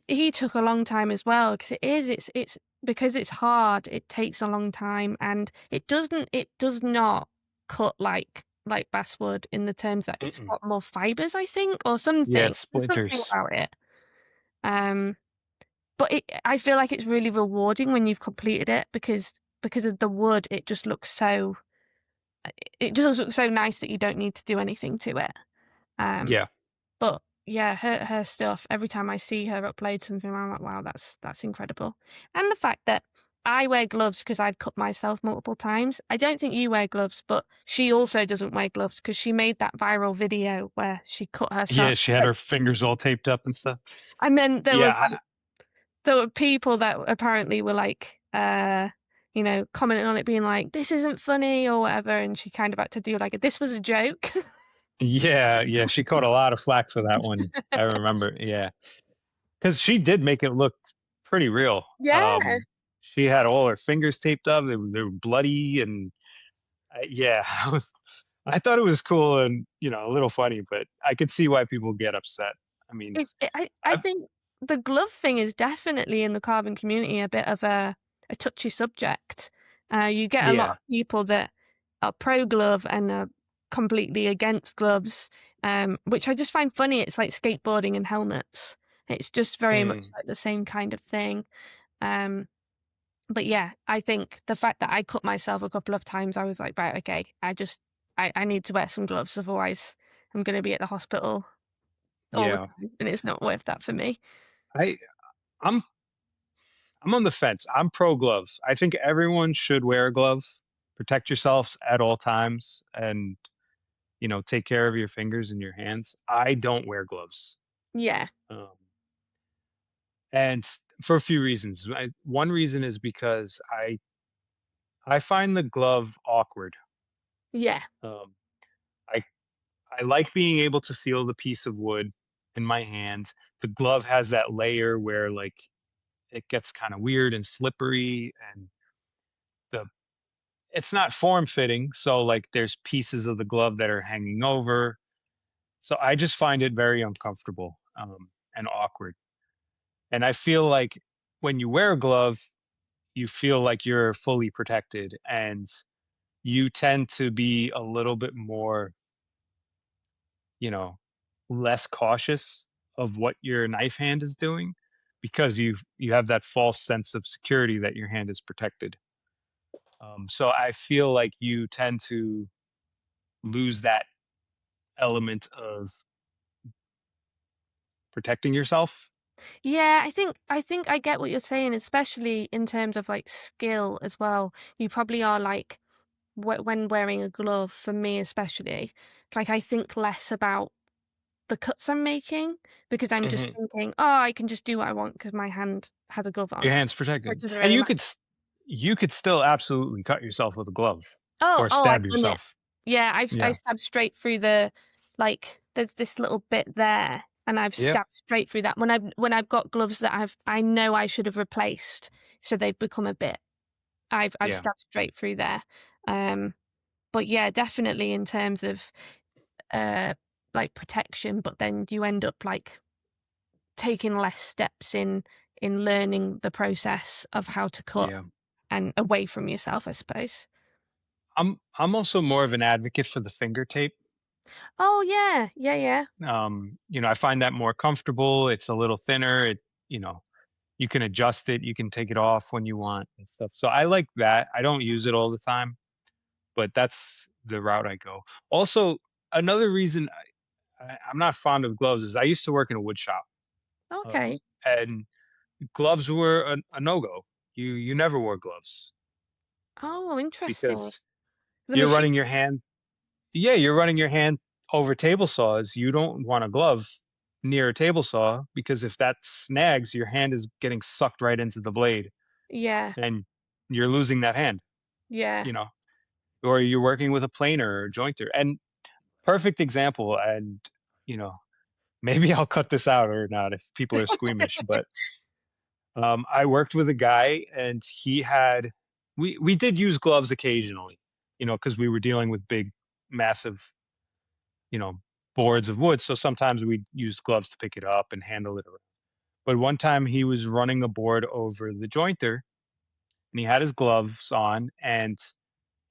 Speaker 2: He took a long time as well because it's because it's hard, it takes a long time, and it does not cut like basswood in the terms that it's
Speaker 1: Mm-mm.
Speaker 2: got more fibers, I think, or
Speaker 1: Yeah,
Speaker 2: something.
Speaker 1: it's
Speaker 2: There's something
Speaker 1: splinters.
Speaker 2: about it. Um, but I feel like it's really rewarding when you've completed it because of the wood, it just looks so nice that you don't need to do anything to it. Um
Speaker 1: Yeah.
Speaker 2: But yeah, her stuff, every time I see her upload something, I'm like, wow, that's incredible. And the fact that I wear gloves because I've cut myself multiple times. I don't think you wear gloves, but she also doesn't wear gloves because she made that viral video where she cut
Speaker 1: Yeah,
Speaker 2: herself.
Speaker 1: she had her fingers all taped up and stuff.
Speaker 2: And then
Speaker 1: Yeah,
Speaker 2: there were people that apparently were like commenting on it being like, this isn't funny or whatever, and she kind of had to do like this was a joke.
Speaker 1: yeah, she caught a lot of flack for that one. I remember. Yeah, because she did make it look pretty real.
Speaker 2: Yeah.
Speaker 1: She had all her fingers taped up. They were bloody, and yeah, I thought it was cool and a little funny, but I could see why people get upset. I mean,
Speaker 2: I
Speaker 1: I've
Speaker 2: think the glove thing is definitely in the carving community a bit of a touchy subject. You get a lot
Speaker 1: yeah,
Speaker 2: of people that are pro glove and are completely against gloves, which I just find funny. It's like skateboarding and helmets. It's just very much
Speaker 1: mm,
Speaker 2: like the same kind of thing. Um, but yeah, I think the fact that I cut myself a couple of times, I was like, right, okay, I need to wear some gloves, otherwise I'm going to be at the hospital all the
Speaker 1: yeah.
Speaker 2: time, and it's not worth that for me.
Speaker 1: I I'm I'm on the fence. I'm pro gloves. I think everyone should wear a glove. Protect yourselves at all times, and take care of your fingers and your hands. I don't wear gloves.
Speaker 2: Yeah,
Speaker 1: Um, for a few reasons. One reason is because I find the glove awkward.
Speaker 2: yeah,
Speaker 1: Um, I I like being able to feel the piece of wood in my hand. The glove has that layer where like it gets kind of weird and slippery, and the it's not form fitting. So like there's pieces of the glove that are hanging over. So I just find it very uncomfortable and awkward. And I feel like when you wear a glove, you feel like you're fully protected, and you tend to be a little bit more, you know, less cautious of what your knife hand is doing because you have that false sense of security that your hand is protected. So I feel like you tend to lose that element of protecting yourself.
Speaker 2: Yeah, I think I get what you're saying, especially in terms of like skill as well. You probably are like when wearing a glove, for me especially, like I think less about the cuts I'm making because I'm just
Speaker 1: Hmm.
Speaker 2: thinking, oh, I can just do what I want because my hand has a glove on.
Speaker 1: Your hand's
Speaker 2: So it
Speaker 1: protected,
Speaker 2: doesn't
Speaker 1: and
Speaker 2: really matter.
Speaker 1: you could still absolutely cut yourself with a glove
Speaker 2: Oh,
Speaker 1: or
Speaker 2: oh, I've
Speaker 1: stab
Speaker 2: done it.
Speaker 1: yourself.
Speaker 2: Yeah, I
Speaker 1: Yeah.
Speaker 2: stabbed straight through the like there's this little bit there and I've
Speaker 1: Yep.
Speaker 2: stabbed straight through that when I've got gloves that I know I should have replaced, so they've become a bit. I've
Speaker 1: Yeah.
Speaker 2: stabbed straight through there. Um, but yeah, definitely in terms of uh like protection, but then you end up like taking less steps in learning the process of how to cut
Speaker 1: Yeah.
Speaker 2: and away from yourself, I suppose.
Speaker 1: I'm also more of an advocate for the finger tape.
Speaker 2: Oh yeah, yeah, yeah.
Speaker 1: I find that more comfortable. It's a little thinner. You know, you can adjust it. You can take it off when you want and stuff. So I like that. I don't use it all the time, but that's the route I go. Also, another reason I'm not fond of gloves is I used to work in a wood shop,
Speaker 2: Okay.
Speaker 1: and gloves were a no go. You never wore gloves
Speaker 2: Oh, interesting.
Speaker 1: because
Speaker 2: The
Speaker 1: you're
Speaker 2: machine.
Speaker 1: running your hand. Yeah, you're running your hand over table saws. You don't want a glove near a table saw because if that snags, your hand is getting sucked right into the blade
Speaker 2: Yeah,
Speaker 1: and you're losing that hand,
Speaker 2: yeah.
Speaker 1: you know, or you're working with a planer or a jointer. And perfect example. And, you know, maybe I'll cut this out or not if people are squeamish, but I worked with a guy and we did use gloves occasionally, because we were dealing with big, massive, you know, boards of wood. So sometimes we used gloves to pick it up and handle it around. But one time he was running a board over the jointer and he had his gloves on and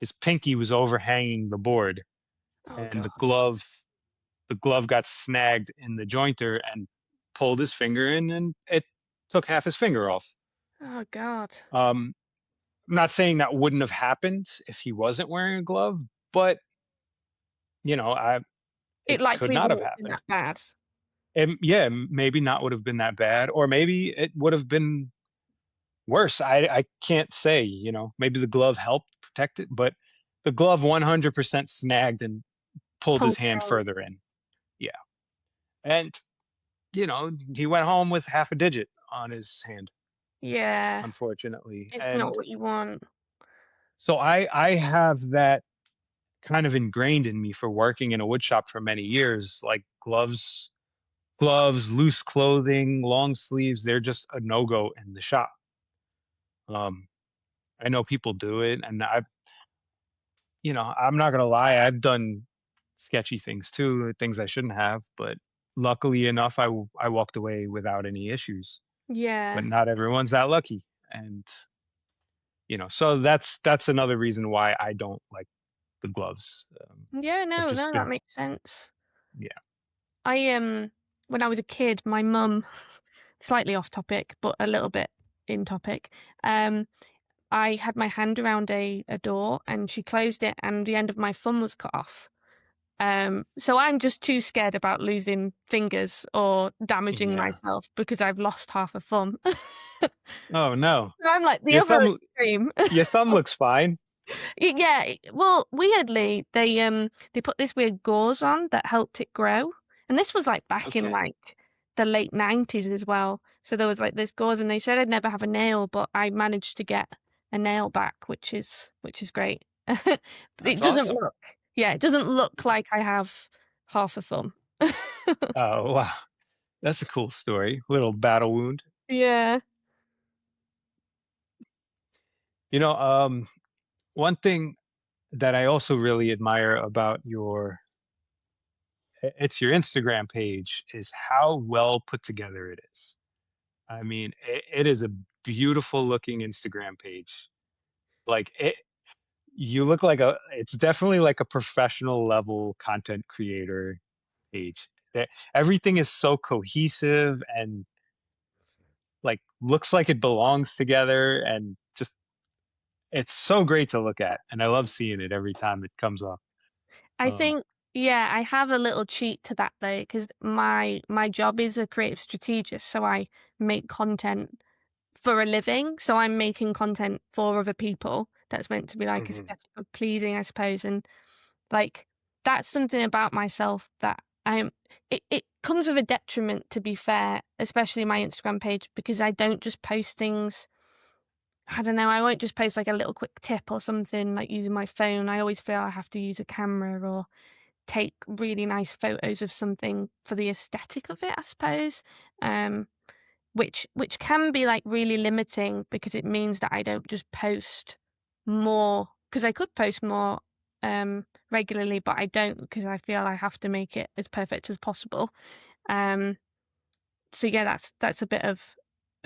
Speaker 1: his pinky was overhanging the board
Speaker 2: Oh
Speaker 1: and
Speaker 2: god.
Speaker 1: the glove got snagged in the jointer and pulled his finger in and it took half his finger off.
Speaker 2: Oh god.
Speaker 1: Um, I'm not saying that wouldn't have happened if he wasn't wearing a glove, but I
Speaker 2: It
Speaker 1: it could
Speaker 2: likely
Speaker 1: not have
Speaker 2: wouldn't have been
Speaker 1: happened.
Speaker 2: that bad.
Speaker 1: And yeah, maybe not would have been that bad, or maybe it would have been worse. I can't say, maybe the glove helped protect it, but the glove 100% snagged and pulled his
Speaker 2: Pulled
Speaker 1: hand
Speaker 2: through.
Speaker 1: further in. Yeah. And, he went home with half a digit on his hand,
Speaker 2: Yeah.
Speaker 1: unfortunately.
Speaker 2: It's not
Speaker 1: And
Speaker 2: what you want.
Speaker 1: so I have that kind of ingrained in me for working in a wood shop for many years, like gloves, loose clothing, long sleeves, they're just a no-go in the shop. Um, I know people do it, and I'm not gonna lie, I've done sketchy things too, things I shouldn't have, but luckily enough, I walked away without any issues. But
Speaker 2: Yeah.
Speaker 1: not everyone's that lucky, and so that's another reason why I don't like the gloves.
Speaker 2: Yeah,
Speaker 1: I've
Speaker 2: no,
Speaker 1: just
Speaker 2: no, that
Speaker 1: been,
Speaker 2: makes sense.
Speaker 1: yeah,
Speaker 2: When I was a kid, my mum, slightly off topic, but a little bit in topic, um, I had my hand around a door and she closed it and the end of my thumb was cut off. So I'm just too scared about losing fingers or damaging
Speaker 1: yeah.
Speaker 2: myself because I've lost half a thumb.
Speaker 1: Oh no,
Speaker 2: So I'm like the
Speaker 1: your
Speaker 2: other
Speaker 1: thumb
Speaker 2: extreme.
Speaker 1: your thumb looks fine.
Speaker 2: Yeah, well, weirdly, they put this weird gauze on that helped it grow, and this was, like, back in,
Speaker 1: Okay,
Speaker 2: like, the late '90s as well, so there was, like, this gauze, and they said I'd never have a nail, but I managed to get a nail back, which is great. But it
Speaker 1: that's
Speaker 2: doesn't
Speaker 1: awesome.
Speaker 2: look yeah, it doesn't look like I have half a thumb.
Speaker 1: Oh wow, that's a cool story. Little battle wound.
Speaker 2: Yeah.
Speaker 1: You know, um, One thing that I also really admire about it's your Instagram page is how well put together it is. I mean, it is a beautiful looking Instagram page. Like you look like it's definitely like a professional level content creator page. Everything is so cohesive and like looks like it belongs together and just it's so great to look at, and I love seeing it every time it comes off.
Speaker 2: I
Speaker 1: Um,
Speaker 2: think, yeah, I have a little cheat to that though, because my job is a creative strategist, so I make content for a living. So I'm making content for other people that's meant to be like
Speaker 1: mhm,
Speaker 2: aesthetically pleasing, I suppose. And like that's something about myself that it comes with a detriment, to be fair, especially my Instagram page, because I don't just post things. I don't know, I won't just post like a little quick tip or something like using my phone. I always feel I have to use a camera or take really nice photos of something for the aesthetic of it, I suppose. Um, which can be like really limiting because it means that I don't just post more, because I could post more regularly, but I don't because I feel I have to make it as perfect as possible. Um, so yeah, that's a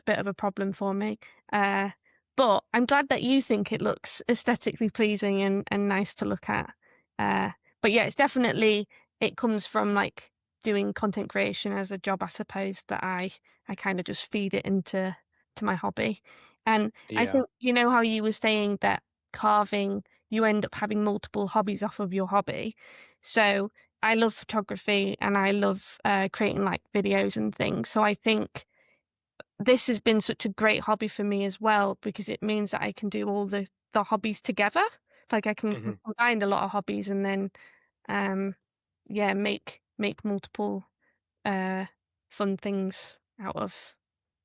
Speaker 2: bit of a problem for me. Uh, but I'm glad that you think it looks aesthetically pleasing and nice to look at. Uh, but yeah, it's definitely, it comes from like doing content creation as a job, I suppose, that I kind of just feed it to my hobby. And I
Speaker 1: yeah.
Speaker 2: think, you know how you were saying that carving, you end up having multiple hobbies off of your hobby. So I love photography and I love creating like videos and things. So I think this has been such a great hobby for me as well because it means that I can do all the hobbies together. Like I can
Speaker 1: Mhm.
Speaker 2: combine a lot of hobbies and then um yeah, make multiple uh fun things out of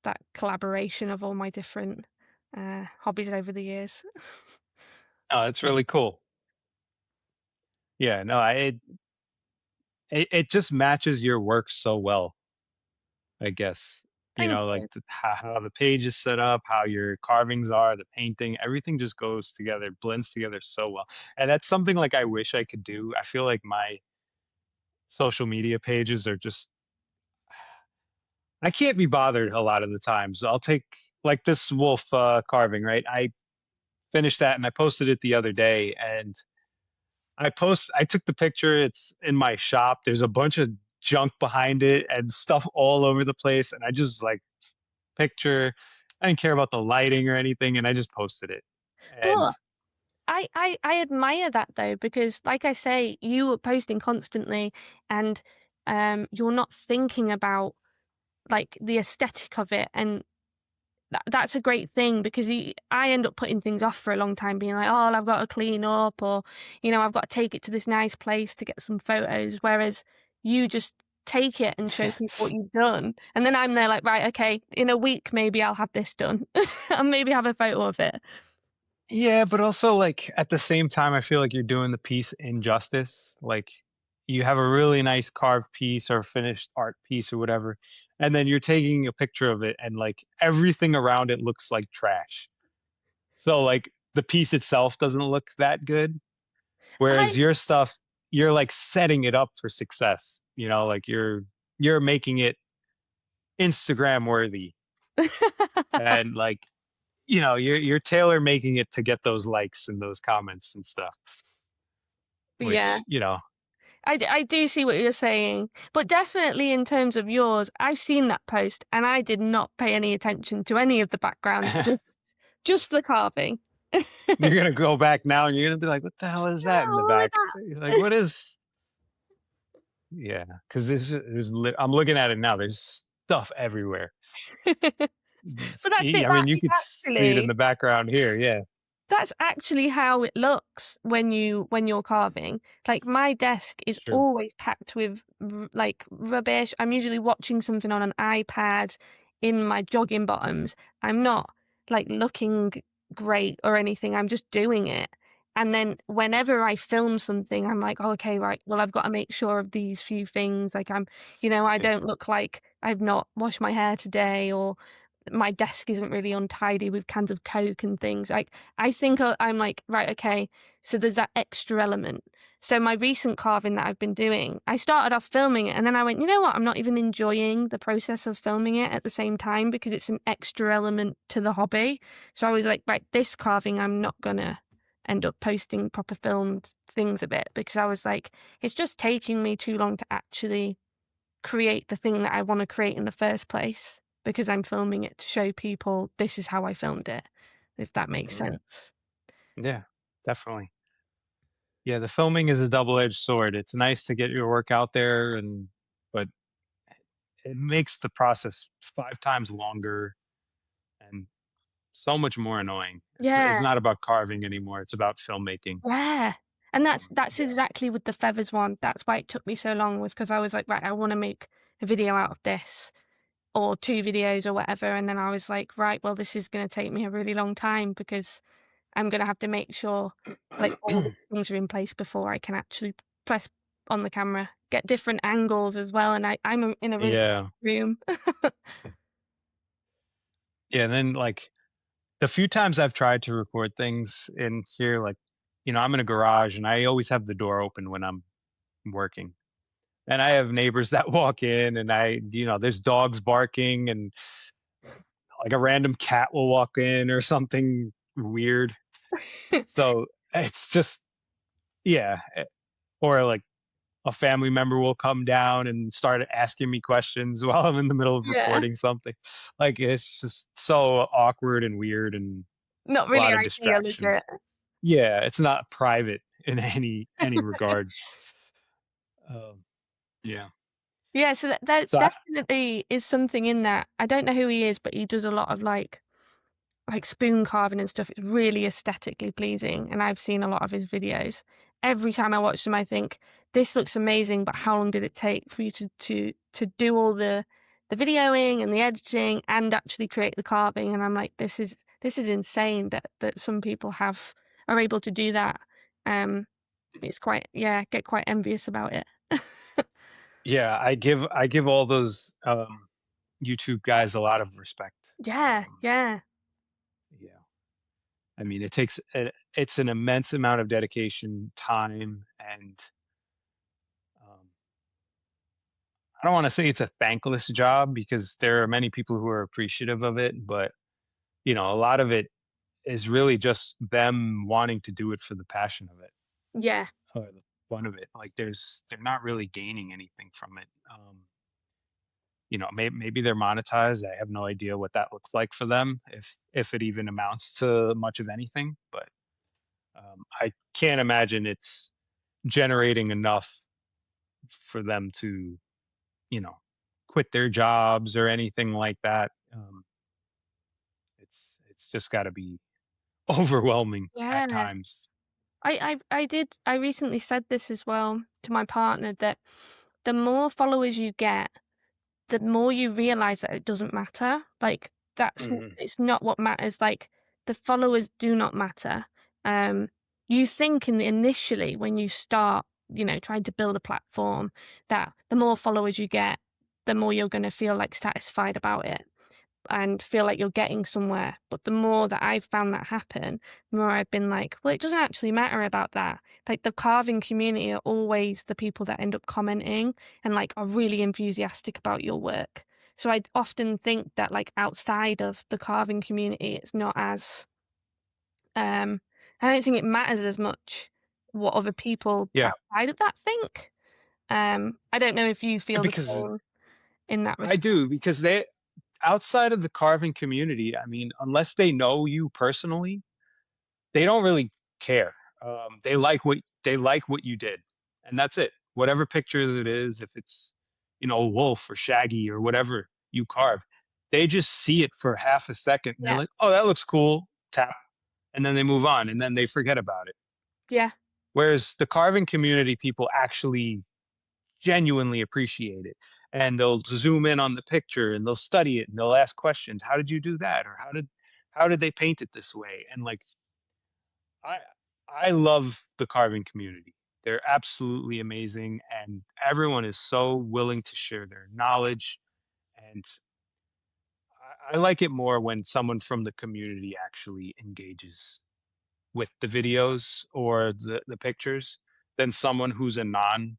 Speaker 2: that collaboration of all my different hobbies over the years.
Speaker 1: Oh, it's really cool. Yeah, no, it just matches your work so well, I guess. You
Speaker 2: Thank
Speaker 1: know, like
Speaker 2: you.
Speaker 1: how the page is set up, how your carvings are, the painting, everything just goes together, blends together so well. And that's something like I wish I could do. I feel like my social media pages are just I can't be bothered a lot of the times. I'll take like this wolf carving, right? I finished that and I posted it the other day and I took the picture, it's in my shop. There's a bunch of junk behind it and stuff all over the place. And I just like picture. I didn't care about the lighting or anything, and I just posted it. And
Speaker 2: But I admire that though, because like I say, you were posting constantly and you're not thinking about like the aesthetic of it, and that's a great thing because I end up putting things off for a long time, being like, oh, well, I've got to clean up, or I've got to take it to this nice place to get some photos. Whereas you just take it and show people what you've done, and then I'm there like, right, okay, in a week maybe I'll have this done, and maybe have a photo of it.
Speaker 1: yeah, but also like at the same time, I feel like you're doing the piece injustice. Like you have a really nice carved piece or finished art piece or whatever, and then you're taking a picture of it, and like everything around it looks like trash. So like the piece itself doesn't look that good.
Speaker 2: I
Speaker 1: Whereas your stuff, you're like setting it up for success. You know, like you're making it Instagram worthy, and like you're tailor making it to get those likes and those comments and stuff,
Speaker 2: yeah.
Speaker 1: which, you know,
Speaker 2: I do see what you're saying, but definitely in terms of yours, I've seen that post and I did not pay any attention to any of the background, just the carving.
Speaker 1: you're gonna go back now and you're gonna be like, "What the hell is that in the
Speaker 2: Oh,
Speaker 1: back?" You're like, "What is?" Yeah, because I'm looking at it now. There's stuff everywhere.
Speaker 2: but that's it.
Speaker 1: I
Speaker 2: That
Speaker 1: mean, you
Speaker 2: is
Speaker 1: could see it in
Speaker 2: actually
Speaker 1: the background here. Yeah,
Speaker 2: That's actually how it looks when you're carving. Like my desk is
Speaker 1: it's true.
Speaker 2: always packed with like rubbish. I'm usually watching something on an iPad in my jogging bottoms. I'm not like looking great or anything. I'm just doing it. And then whenever I film something, I'm like, oh, okay, right. Well, I've got to make sure of these few things. Like I don't look like I've not washed my hair today, or my desk isn't really untidy with cans of Coke and things. Like I think I'm like, right, okay, so there's that extra element. So my recent carving that I've been doing, I started off filming it and then I went, you know what, I'm not even enjoying the process of filming it at the same time because it's an extra element to the hobby. So I was like, right, this carving I'm not gonna end up posting proper filmed things of it because I was like, it's just taking me too long to actually create the thing that I want to create in the first place because I'm filming it to show people this is how I filmed it, if that makes
Speaker 1: Mhm.
Speaker 2: sense.
Speaker 1: Yeah, definitely. Yeah, the filming is a double-edged sword. It's nice to get your work out there but it makes the process 5 times longer and so much more annoying. It's
Speaker 2: Yeah.
Speaker 1: not about carving anymore, it's about filmmaking.
Speaker 2: Yeah. And that's
Speaker 1: Yeah.
Speaker 2: exactly with the feathers one. That's why it took me so long, was because I was like, "Right, I wanna make a video out of this, or 2 videos or whatever," and then I was like, "Right, well, this is gonna take me a really long time because I'm gonna have to make sure, like, all the things are in place before I can actually press on the camera, get different angles as well," and I'm in a really
Speaker 1: Yeah.
Speaker 2: room.
Speaker 1: Yeah, and then, like, the few times I've tried to record things in here, like, I'm in a garage and I always have the door open when I'm working. And I have neighbors that walk in and there's dogs barking and like a random cat will walk in or something weird. So it's just, yeah. Or like a family member will come down and start asking me questions while I'm in the middle of
Speaker 2: Yeah.
Speaker 1: recording something. Like it's just so awkward and weird and
Speaker 2: Not
Speaker 1: a
Speaker 2: really
Speaker 1: lot of
Speaker 2: ideal, is
Speaker 1: distractions.
Speaker 2: it?
Speaker 1: Yeah, it's not private in any regard. Um, yeah.
Speaker 2: Yeah, so that
Speaker 1: So I
Speaker 2: definitely is something in that. I don't know who he is, but he does a lot of, like spoon carving and stuff. It's really aesthetically pleasing, and I've seen a lot of his videos. Every time I watch them, I think, "This looks amazing, but how long did it take for you to do all the videoing and the editing and actually create the carving?" And I'm like, "This is insane that some people are able to do that." Um, it's quite, yeah, get quite envious about it.
Speaker 1: Yeah, I give all those, YouTube guys a lot of respect.
Speaker 2: Yeah, yeah,
Speaker 1: Yeah. I mean, it's an immense amount of dedication, time, and, um, I don't wanna say it's a thankless job because there are many people who are appreciative of it, but, a lot of it is really just them wanting to do it for the passion of it
Speaker 2: yeah,
Speaker 1: or the fun of it. Like, they're not really gaining anything from it. Maybe they're monetized. I have no idea what that looks like for them, if it even amounts to much of anything. But I can't imagine it's generating enough for them to, you know, quit their jobs or anything like that. It's just got to be overwhelming at
Speaker 2: yeah.
Speaker 1: times.
Speaker 2: I recently said this as well to my partner, that the more followers you get, the more you realize that it doesn't matter. Like,
Speaker 1: Hmm.
Speaker 2: it's not what matters. Like, the followers do not matter. Um, you think initially when you start, trying to build a platform, that the more followers you get, the more you're going to feel like satisfied about it and feel like you're getting somewhere. But the more that I've found that happen, the more I've been like, well, it doesn't actually matter about that. Like, the carving community are always the people that end up commenting and like are really enthusiastic about your work. So I often think that, like, outside of the carving community, it's not as I don't think it matters as much what other people
Speaker 1: Yeah,
Speaker 2: outside of that think. I don't know if you feel the
Speaker 1: because
Speaker 2: same in that
Speaker 1: I
Speaker 2: respect.
Speaker 1: do because they outside of the carving community. I mean, unless they know you personally, they don't really care. They like what you did, and that's it. Whatever picture that it is, if it's a wolf or shaggy or whatever you carve, they just see it for half a second. And they're
Speaker 2: Yeah.
Speaker 1: like, "Oh, that looks cool." Tap, and then they move on, and then they forget about it.
Speaker 2: Yeah.
Speaker 1: Whereas the carving community people actually genuinely appreciate it, and they'll zoom in on the picture and they'll study it and they'll ask questions. How did you do that? Or how did they paint it this way? And like I I love the carving community. They're absolutely amazing, and everyone is so willing to share their knowledge. And I like it more when someone from the community actually engages with the videos or the pictures than someone who's a non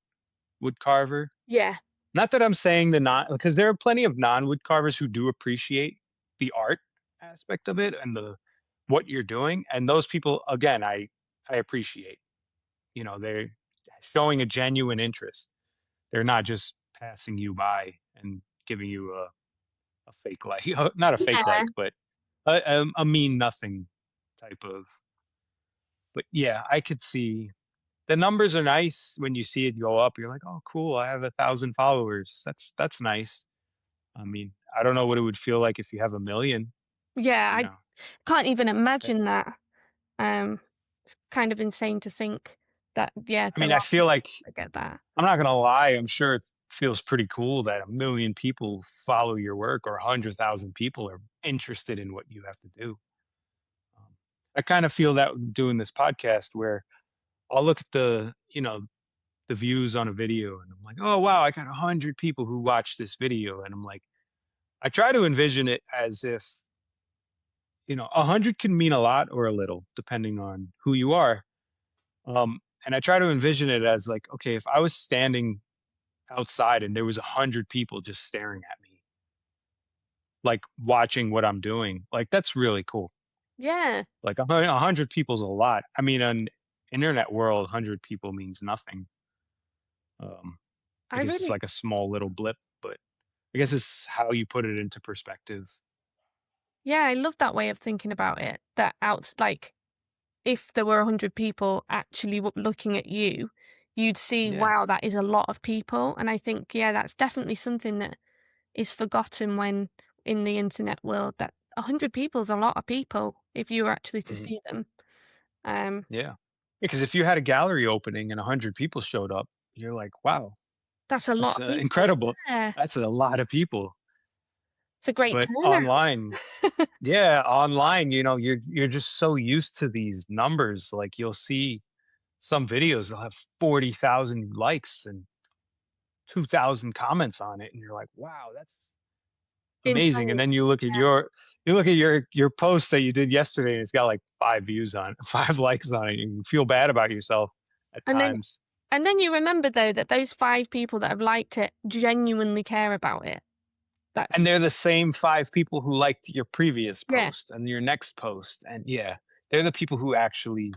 Speaker 1: wood carver.
Speaker 2: Yeah.
Speaker 1: Not that I'm saying the not because there are plenty of non wood carvers who do appreciate the art aspect of it and the what you're doing, and those people again I appreciate. They're showing a genuine interest. They're not just passing you by and giving you a fake like, not a fake
Speaker 2: Yeah.
Speaker 1: like, but a mean nothing type of. But yeah, I could see the numbers are nice when you see it go up. You're like, "Oh, cool, I have 1,000 followers. That's nice." I mean, I don't know what it would feel like if you have 1,000,000,
Speaker 2: Yeah,
Speaker 1: you
Speaker 2: I
Speaker 1: know?
Speaker 2: can't even
Speaker 1: Eh,
Speaker 2: imagine that. Um, it's kind of insane to think that, yeah,
Speaker 1: I
Speaker 2: there
Speaker 1: mean, I
Speaker 2: are
Speaker 1: feel
Speaker 2: people
Speaker 1: like
Speaker 2: that get that.
Speaker 1: I'm not gonna lie, I'm sure it feels pretty cool that 1,000,000 people follow your work or 100,000 people are interested in what you have to do. Um, I kinda feel that doing this podcast where I'll look at the views on a video and I'm like, "Oh, wow, I got 100 people who watched this video," and I'm like I try to envision it as if, 100 can mean a lot or a little depending on who you are. And I try to envision it as like, okay, if I was standing outside and there was 100 people just staring at me, like watching what I'm doing, like that's really cool.
Speaker 2: Yeah,
Speaker 1: Like 100 people's a lot. I mean, an internet world, 100 people means nothing, um,
Speaker 2: I
Speaker 1: because it's
Speaker 2: really
Speaker 1: like a small little blip. But I guess it's how you put it into perspective.
Speaker 2: yeah, I love that way of thinking about it. That like, if there were 100 people actually looking at you, you'd see,
Speaker 1: Yeah.
Speaker 2: wow, that is a lot of people. And I think, yeah, that's definitely something that is forgotten when in the internet world, that 100 people is a lot of people if you were actually to
Speaker 1: Mhm.
Speaker 2: see them. Um,
Speaker 1: Yeah. Because if you had a gallery opening and 100 people showed up, you're like, wow,
Speaker 2: that's a lot
Speaker 1: that's
Speaker 2: of people.
Speaker 1: incredible.
Speaker 2: Yeah,
Speaker 1: That's a lot of people.
Speaker 2: it's a great
Speaker 1: But online,
Speaker 2: turnout.
Speaker 1: yeah, online, you're just so used to these numbers. Like you'll see some videos, they'll have 40,000 likes and 2,000 comments on it, and you're like, wow, that's amazing. And
Speaker 2: Insane.
Speaker 1: then you look at your post that you did yesterday, and it's got like 5 views on it, 5 likes on it. You feel bad about yourself at
Speaker 2: And then
Speaker 1: times.
Speaker 2: you remember though that those 5 people that have liked it genuinely care about it. That's
Speaker 1: And they're the same 5 people who liked your previous
Speaker 2: yeah,
Speaker 1: post and your next post, and yeah, they're the people who actually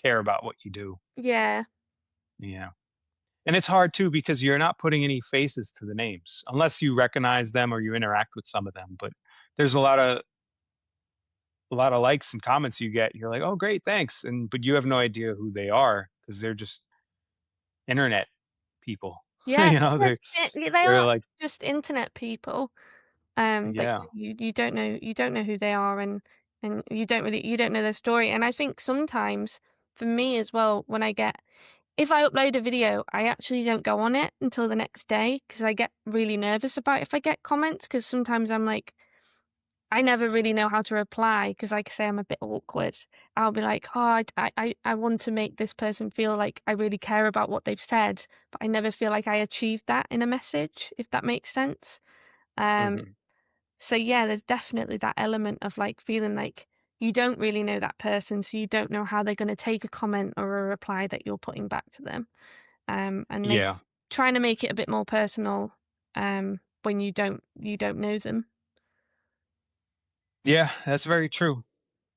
Speaker 1: care about what you do.
Speaker 2: yeah,
Speaker 1: Yeah, and it's hard too because you're not putting any faces to the names unless you recognize them or you interact with some of them, but there's a lot of likes and comments you get, you're like, "Oh, great, thanks," but you have no idea who they are because 'cause they're just internet people.
Speaker 2: yeah,
Speaker 1: You know,
Speaker 2: yeah,
Speaker 1: they're
Speaker 2: they
Speaker 1: they're
Speaker 2: are
Speaker 1: like
Speaker 2: just internet people. That
Speaker 1: yeah.
Speaker 2: you don't know who they are, and you don't know their story. And I think sometimes for me as well, when I get if I upload a video, I actually don't go on it until the next day because I get really nervous about if I get comments because sometimes I'm like, I never really know how to reply because, like I say, I'm a bit awkward. I'll be like, "Oh, I want to make this person feel like I really care about what they've said, but I never feel like I achieved that in a message," if that makes sense. Um,
Speaker 1: Mhm.
Speaker 2: so yeah, there's definitely that element of like feeling like you don't really know that person, so you don't know how they're going to take a comment or a reply that you're putting back to them. And make
Speaker 1: Yeah.
Speaker 2: trying to make it a bit more personal when you don't know them.
Speaker 1: Yeah, that's very true.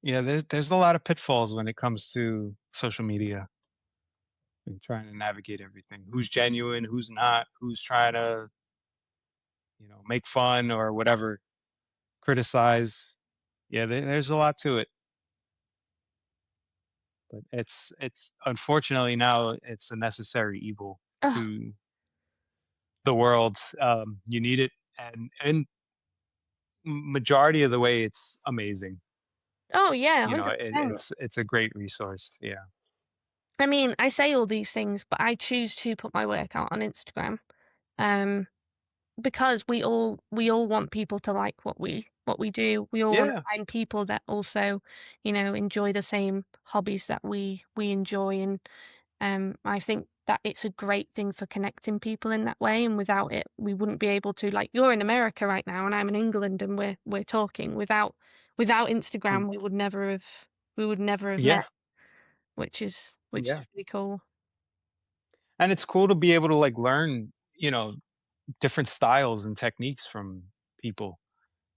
Speaker 1: Yeah, there's a lot of pitfalls when it comes to social media and trying to navigate everything. Who's genuine, who's not, who's trying to, make fun or whatever, criticize. Yeah, there's a lot to it, but it's unfortunately now it's a necessary evil
Speaker 2: Oh,
Speaker 1: to the world. You need it, and majority of the way it's amazing.
Speaker 2: oh yeah,
Speaker 1: You know,
Speaker 2: 100%.
Speaker 1: it's a great resource. Yeah.
Speaker 2: I mean, I say all these things, but I choose to put my work out on Instagram. Um, because we all want people to like what we do. We all want to
Speaker 1: Yeah.
Speaker 2: find people that also, enjoy the same hobbies that we enjoy, and I think that it's a great thing for connecting people in that way. And without it, we wouldn't be able to. Like you're in America right now, and I'm in England, and we're talking. Without
Speaker 1: Mm.
Speaker 2: Instagram, we would never have met,
Speaker 1: Yeah.
Speaker 2: which
Speaker 1: Yeah.
Speaker 2: is really cool.
Speaker 1: And it's cool to be able to like learn, different styles and techniques from people.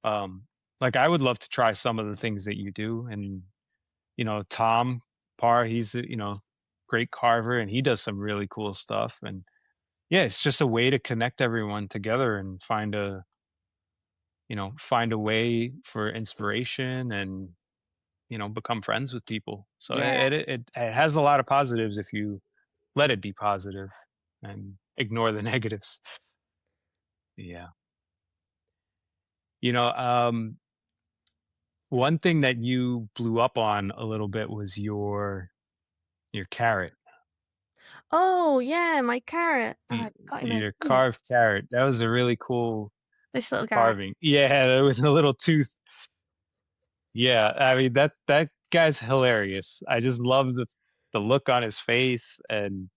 Speaker 1: Um, like I would love to try some of the things that you do. And, Tom Parr, he's a, great carver and he does some really cool stuff. And yeah, it's just a way to connect everyone together and find a way for inspiration and become friends with people. So
Speaker 2: Yeah.
Speaker 1: it has a lot of positives if you let it be positive and ignore the negatives. Yeah. You know, one thing that you blew up on a little bit was your carrot,
Speaker 2: Oh, yeah, my carrot. Oh, I got him over
Speaker 1: your
Speaker 2: here.
Speaker 1: carved carrot. That was a really cool
Speaker 2: This little guy.
Speaker 1: carving. Yeah, with a little tooth. Yeah, I mean that guy's hilarious. I just love the look on his face, and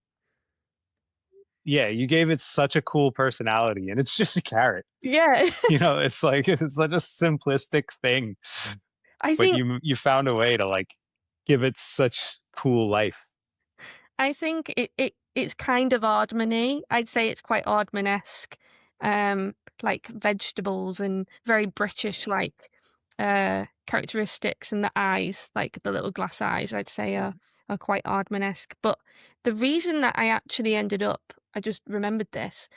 Speaker 1: yeah, you gave it such a cool personality, and it's just a carrot.
Speaker 2: Yeah.
Speaker 1: It's like it's such a simplistic thing,
Speaker 2: I
Speaker 1: but
Speaker 2: think
Speaker 1: you found a way to like give it such cool life.
Speaker 2: I think it's kind of Aardman-y. I'd say it's quite Aardman-esque, like vegetables and very British, like characteristics, and the eyes, like the little glass eyes, I'd say are quite Aardman-esque. But the reason that I actually ended up, I just remembered this,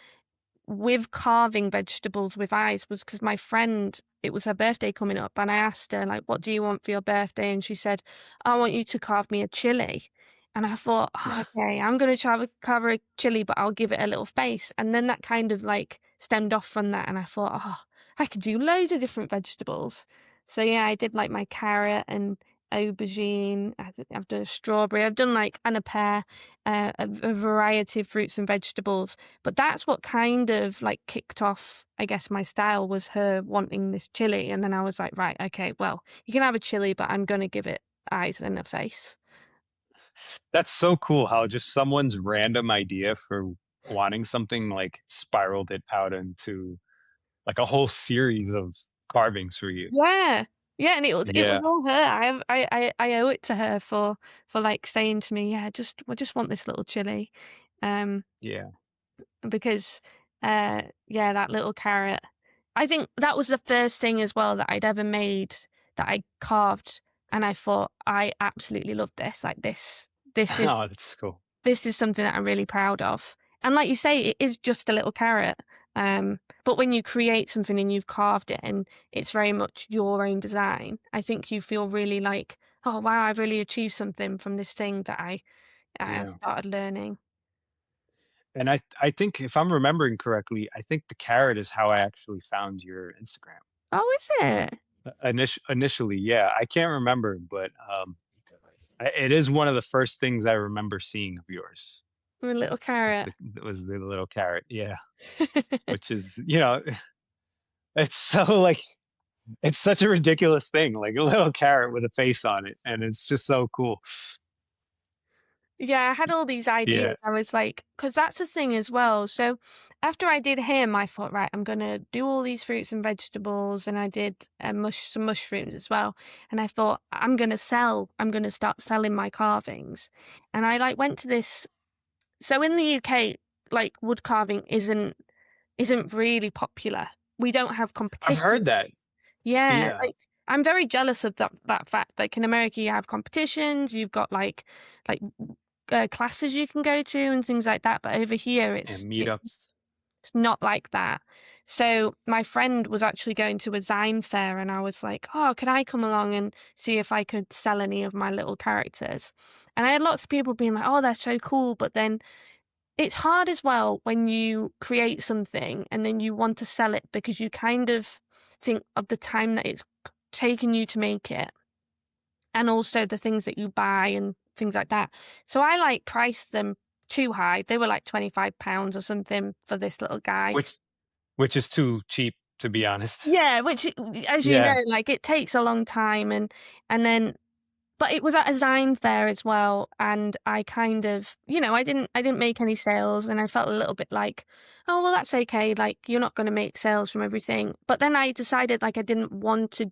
Speaker 2: with carving vegetables with eyes was because my friend, it was her birthday coming up, and I asked her, like, what do you want for your birthday? And she said, I want you to carve me a chili. And I thought, oh, okay, I'm going to try to carve a chili, but I'll give it a little face. And then that kind of like stemmed off from that. And I thought, oh, I could do loads of different vegetables. So yeah, I did like my carrot and aubergine. I've done a strawberry. I've done like, and a pear, a variety of fruits and vegetables. But that's what kind of like kicked off, I guess, my style, was her wanting this chili. And then I was like, right, okay, well, you can have a chili, but I'm going to give it eyes and a face.
Speaker 1: That's so cool how just someone's random idea for wanting something like spiraled it out into like a whole series of carvings for you.
Speaker 2: Yeah. Yeah, and it was
Speaker 1: Yeah,
Speaker 2: all her. I owe it to her for like saying to me, yeah, I just want this little chili. Um,
Speaker 1: yeah.
Speaker 2: because yeah, that little carrot. I think that was the first thing as well that I'd ever made, that I carved, and I thought, I absolutely love this. Like this is
Speaker 1: Oh, that's cool.
Speaker 2: this is something that I'm really proud of. And like you say, it is just a little carrot. But when you create something and you've carved it and it's very much your own design, I think you feel really like, oh wow, I've really achieved something from this thing that I
Speaker 1: Yeah.
Speaker 2: started learning.
Speaker 1: And I think if I'm remembering correctly, I think the carrot is how I actually found your Instagram.
Speaker 2: Oh, is it?
Speaker 1: Initially, yeah, I can't remember, but it is one of the first things I remember seeing of yours.
Speaker 2: A little
Speaker 1: Was
Speaker 2: carrot.
Speaker 1: the little carrot, yeah, which is it's so like it's such a ridiculous thing, like a little carrot with a face on it, and it's just so cool.
Speaker 2: Yeah, I had all these
Speaker 1: Yeah,
Speaker 2: ideas. I was like, because that's the thing as well. So after I did him, I thought, right, I'm gonna do all these fruits and vegetables, and I did some mushrooms as well. And I thought, I'm gonna start selling my carvings. And I like went to this. So in the UK, like wood carving isn't really popular. We don't have
Speaker 1: I've
Speaker 2: competition.
Speaker 1: heard that.
Speaker 2: Yeah,
Speaker 1: Yeah,
Speaker 2: like, I'm very jealous of that fact. Like, in America, you have competitions, you've got, classes you can go to and things like that, but over here,
Speaker 1: and
Speaker 2: it's
Speaker 1: meetups.
Speaker 2: not like that. So, my friend was actually going to a Zine fair, and I was like, "Oh, could I come along and see if I could sell any of my little characters?" And I had lots of people being like, "Oh, they're so cool," but then it's hard as well when you create something and then you want to sell it, because you kind of think of the time that it's taken you to make it, and also the things that you buy and things like that. So I like priced them too high. They were like £25 or something for this little guy.
Speaker 1: which which is too cheap, to be honest.
Speaker 2: Yeah, which, as you know,
Speaker 1: Yeah,
Speaker 2: like it takes a long time, and then but it was at a Zine fair as well, and I kind of, I didn't make any sales, and I felt a little bit like, "Oh, well, that's okay, like, you're not gonna make sales from everything." But then I decided, like, I didn't want to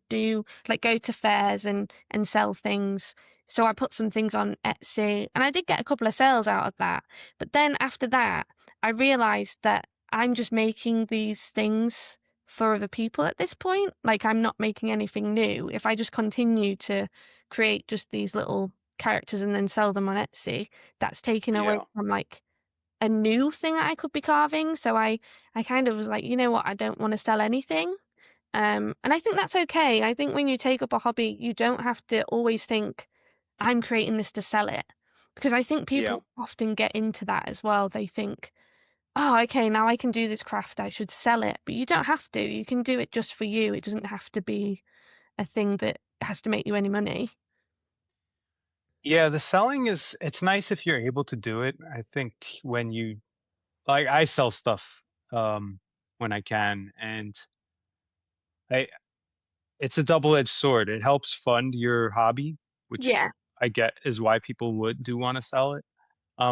Speaker 2: go to fairs and sell things, so I put some things on Etsy, and I did get a couple of sales out of that. But then after that, I realized that I'm just making these things for other people at this point. Like, I'm not making anything new. If I just continue to create just these little characters and then sell them on Etsy, that's taken away
Speaker 1: yeah.
Speaker 2: from like a new thing that I could be carving. So I kind of was like, you know what, I don't want to sell anything. And I think that's okay. I think when you take up a hobby, you don't have to always think, I'm creating this to sell it. Because I think
Speaker 1: Yeah.
Speaker 2: people often get into that as well. They think, oh, okay, now I can do this craft, I should sell it. But you don't have to. You can do it just for you. It doesn't have to be a thing that has to make you any money.
Speaker 1: Yeah, the selling is it's nice if you're able to do it. I think when you like I sell stuff when I can, and I it's a double-edged sword. It helps fund your hobby, which
Speaker 2: Yeah.
Speaker 1: I get is why people would do want to sell it.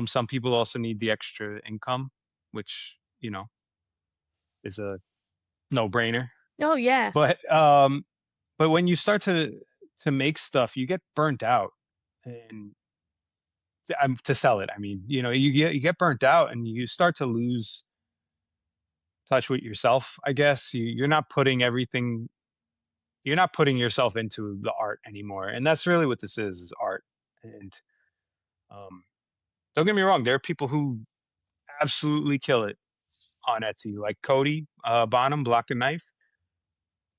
Speaker 1: Some people also need the extra income, which, is a no-brainer.
Speaker 2: Oh, yeah.
Speaker 1: But but when you start to make stuff, you get burnt out, and to sell it. I mean, you get burnt out, and you start to lose touch with yourself. I guess you're not putting yourself into the art anymore, and that's really what this is art. And um, don't get me wrong, there are people who absolutely kill it on Etsy, like Cody Bonham, Block and Knife.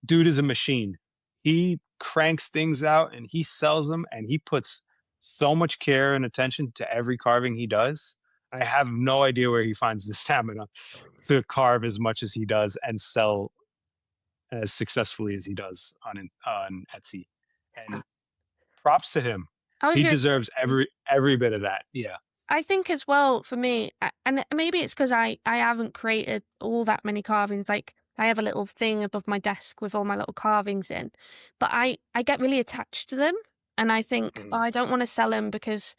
Speaker 1: Dude is a machine. He cranks things out and he sells them, and he puts so much care and attention to every carving he does. I have no idea where he finds the stamina to carve as much as he does and sell as successfully as he does on Etsy. And props to him.
Speaker 2: I was
Speaker 1: He
Speaker 2: going to
Speaker 1: deserves every bit of that. Yeah.
Speaker 2: I think as well for me, and maybe it's because I haven't created all that many carvings. Like I have a little thing above my desk with all my little carvings in, but I get really attached to them, and I think, oh,
Speaker 1: Mhm.
Speaker 2: I don't want to sell them because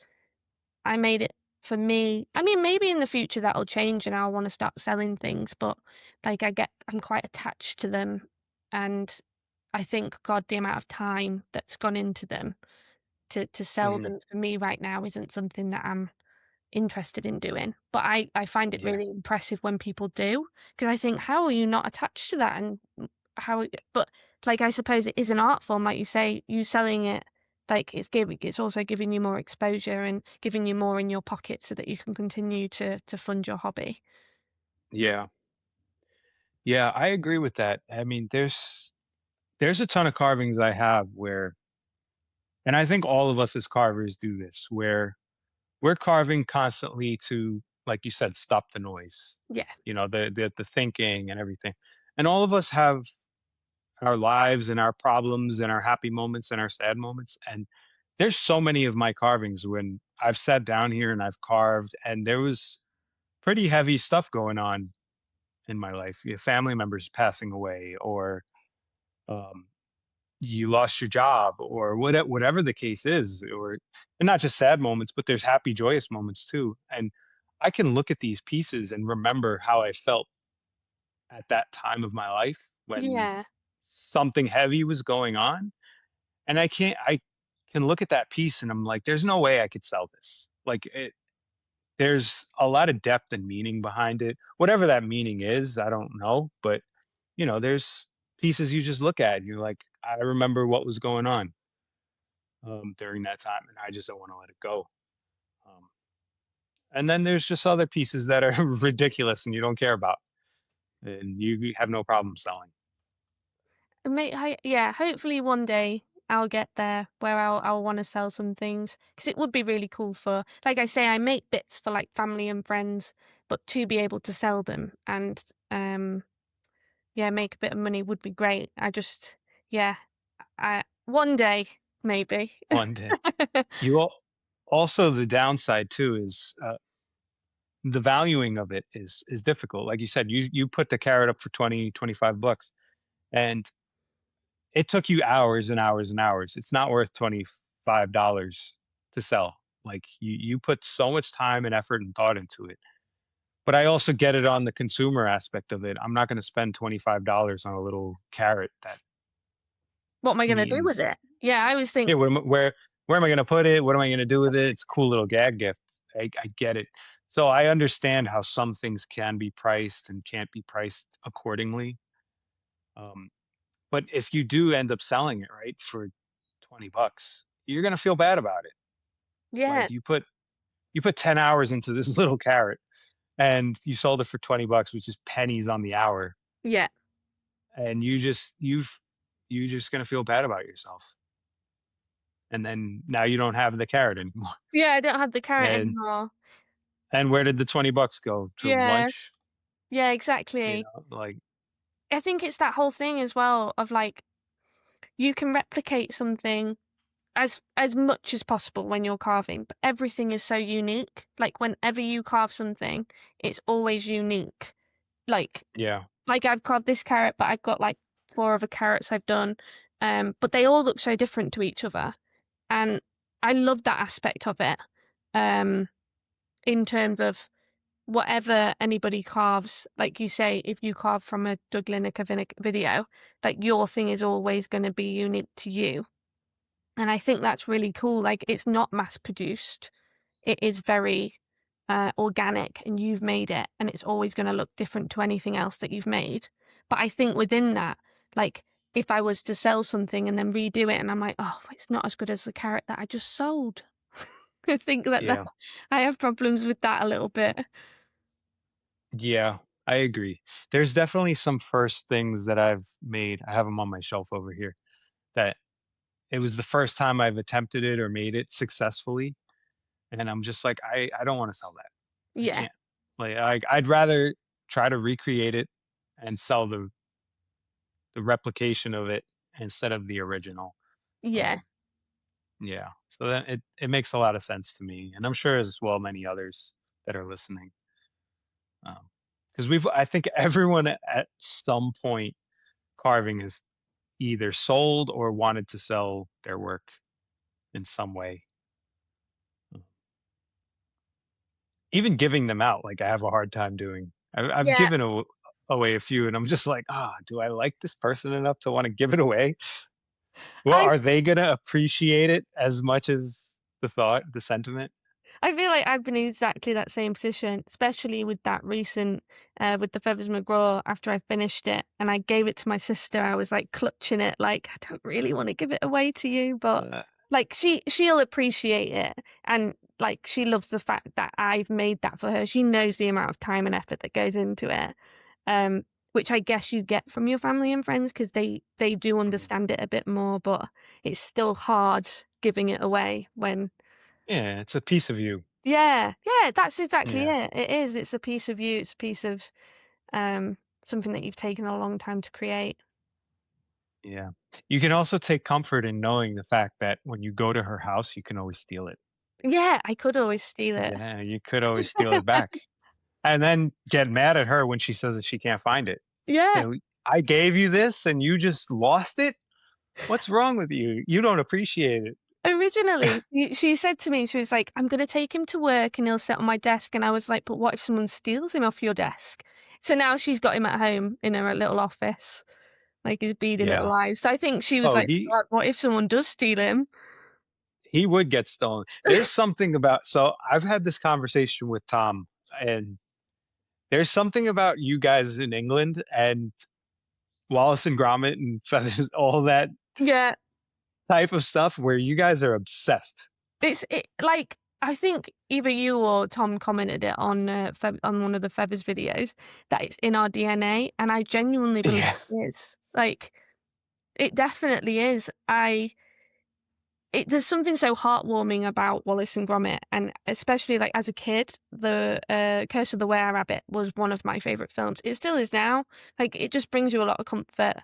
Speaker 2: I made it for me. I mean, maybe in the future that'll change and I'll want to start selling things, but like I'm quite attached to them, and I think, God, the amount of time that's gone into them to sell
Speaker 1: Mhm.
Speaker 2: them for me right now isn't something that I'm interested in doing. But I find it
Speaker 1: Yeah.
Speaker 2: really impressive when people do, because I think, how are you not attached to that? And how, but like, I suppose it is an art form, like you say, you selling it, like it's also giving you more exposure and giving you more in your pocket so that you can continue to fund your hobby.
Speaker 1: Yeah. Yeah, I agree with that. I mean, there's a ton of carvings I have where, and I think all of us as carvers do this, where we're carving constantly to, like you said, stop the noise.
Speaker 2: Yeah.
Speaker 1: The thinking and everything. And all of us have our lives and our problems and our happy moments and our sad moments. And there's so many of my carvings when I've sat down here and I've carved, and there was pretty heavy stuff going on in my life. Family members passing away, or um, you lost your job, or whatever the case is, and not just sad moments, but there's happy, joyous moments too. And I can look at these pieces and remember how I felt at that time of my life when
Speaker 2: Yeah.
Speaker 1: something heavy was going on. And I can look at that piece and I'm like, there's no way I could sell this. There's a lot of depth and meaning behind it. Whatever that meaning is, I don't know. But, there's pieces you just look at and you're like, I remember what was going on during that time, and I just don't want to let it go. Um, and then there's just other pieces that are ridiculous and you don't care about, and you have no problem selling.
Speaker 2: Yeah, hopefully one day I'll get there where I'll want to sell some things, because it would be really cool for, like I say, I make bits for like family and friends, but to be able to sell them and yeah, make a bit of money would be great. Yeah, I one day maybe.
Speaker 1: One day. You al- Also, the downside too is the valuing of it is difficult. Like you said, you put the carrot up for 20, 25 bucks, and it took you hours and hours and hours. It's not worth $25 to sell. Like you put so much time and effort and thought into it. But I also get it on the consumer aspect of it. I'm not going to spend $25 on a little carrot that
Speaker 2: What am I gonna do with
Speaker 1: means,
Speaker 2: it? Yeah, I always
Speaker 1: yeah,
Speaker 2: think,
Speaker 1: where am I going to put it? What am I going to do with it? It's a cool little gag gift. I get it. So I understand how some things can be priced and can't be priced accordingly. Um, but if you do end up selling it right for 20 bucks, you're going to feel bad about it. Like
Speaker 2: yeah,
Speaker 1: you put 10 hours into this little carrot and you sold it for 20 bucks, which is pennies on the hour.
Speaker 2: yeah,
Speaker 1: and you just gonna feel bad about yourself. And then now you don't have the carrot anymore.
Speaker 2: Yeah, I don't have the carrot
Speaker 1: And
Speaker 2: anymore.
Speaker 1: where did the $20 go? To
Speaker 2: Yeah,
Speaker 1: lunch?
Speaker 2: yeah,
Speaker 1: You
Speaker 2: exactly.
Speaker 1: know, like,
Speaker 2: I think it's that whole thing as well of like you can replicate something as much as possible when you're carving, but everything is so unique. Like whenever you carve something, it's always unique. Like
Speaker 1: yeah,
Speaker 2: I've carved this carrot, but I've got like 4 other carrots I've done, but they all look so different to each other, and I love that aspect of it, um, in terms of whatever anybody carves, like you say, if you carve from a Doug Lineker video, like your thing is always gonna be unique to you, and I think that's really cool. Like, it's not mass produced. It is very, organic, and you've made it, and it's always gonna look different to anything else that you've made. But I think within that, like, if I was to sell something and then redo it and I'm like, "Oh, it's not as good as the carrot that I just sold." I think that
Speaker 1: yeah,
Speaker 2: I have problems with that a little bit.
Speaker 1: yeah, I agree. There's definitely some first things that I've made, I have them on my shelf over here, that it was the first time I've attempted it or made it successfully, and I'm just like, I don't wanna sell that. I
Speaker 2: Yeah,
Speaker 1: can't. Like, I'd rather try to recreate it and sell the replication of it instead of the original.
Speaker 2: yeah.
Speaker 1: Um, yeah, so that it makes a lot of sense to me, and I'm sure as well many others that are listening. Because I think everyone at some point carving has either sold or wanted to sell their work in some way. Mm. Even giving them out, like, I have a hard time doing. I've
Speaker 2: Yeah,
Speaker 1: given away a few, and I'm just like, "Ah, do I like this person enough to wanna give it away? Well,
Speaker 2: I
Speaker 1: are they gonna appreciate it as much as the sentiment?"
Speaker 2: I feel like I've been in exactly that same position, especially with that recent, with the Feathers McGraw after I finished it and I gave it to my sister. I was like clutching it, like, I don't really want to give it away to you, but
Speaker 1: Uh,
Speaker 2: like she'll appreciate it. And like she loves the fact that I've made that for her. She knows the amount of time and effort that goes into it. Which I guess you get from your family and friends because they do
Speaker 1: mhm.
Speaker 2: understand it a bit more, but it's still hard giving it away when
Speaker 1: Yeah, it's a piece of you.
Speaker 2: yeah, yeah, that's exactly
Speaker 1: Yeah,
Speaker 2: it. It is. It's a piece of you. It's a piece of um something that you've taken a long time to create.
Speaker 1: yeah. You can also take comfort in knowing the fact that when you go to her house, you can always steal it.
Speaker 2: Yeah, I could always steal it.
Speaker 1: Yeah, you could always steal it back, and then get mad at her when she says that she can't find it. You
Speaker 2: Yeah.
Speaker 1: know, "I gave you this and you just lost it? What's wrong with you? You don't appreciate it."
Speaker 2: Originally, she said to me, she was like, "I'm gonna take him to work and he'll sit on my desk." And I was like, "But what if someone steals him off your desk?" So now she's got him at home in her little office, like his beady little
Speaker 1: Yeah.
Speaker 2: eyes. So I think she was
Speaker 1: Oh,
Speaker 2: like, "God, what if someone does steal him?"
Speaker 1: he would get stolen. There's something about, so I've had this conversation with Tom, and there's something about you guys in England and Wallace and Gromit and Feathers, all that
Speaker 2: Yeah.
Speaker 1: type of stuff where you guys are obsessed.
Speaker 2: Like, I think either you or Tom commented it on, on one of the Feathers videos that it's in our DNA, and I genuinely believe
Speaker 1: Yeah.
Speaker 2: it is. Like, it definitely is. There's something so heartwarming about Wallace and Gromit, and especially, like, as a kid, the, Curse of the Were-Rabbit was one of my favorite films. It still is now. Like, it just brings you a lot of comfort,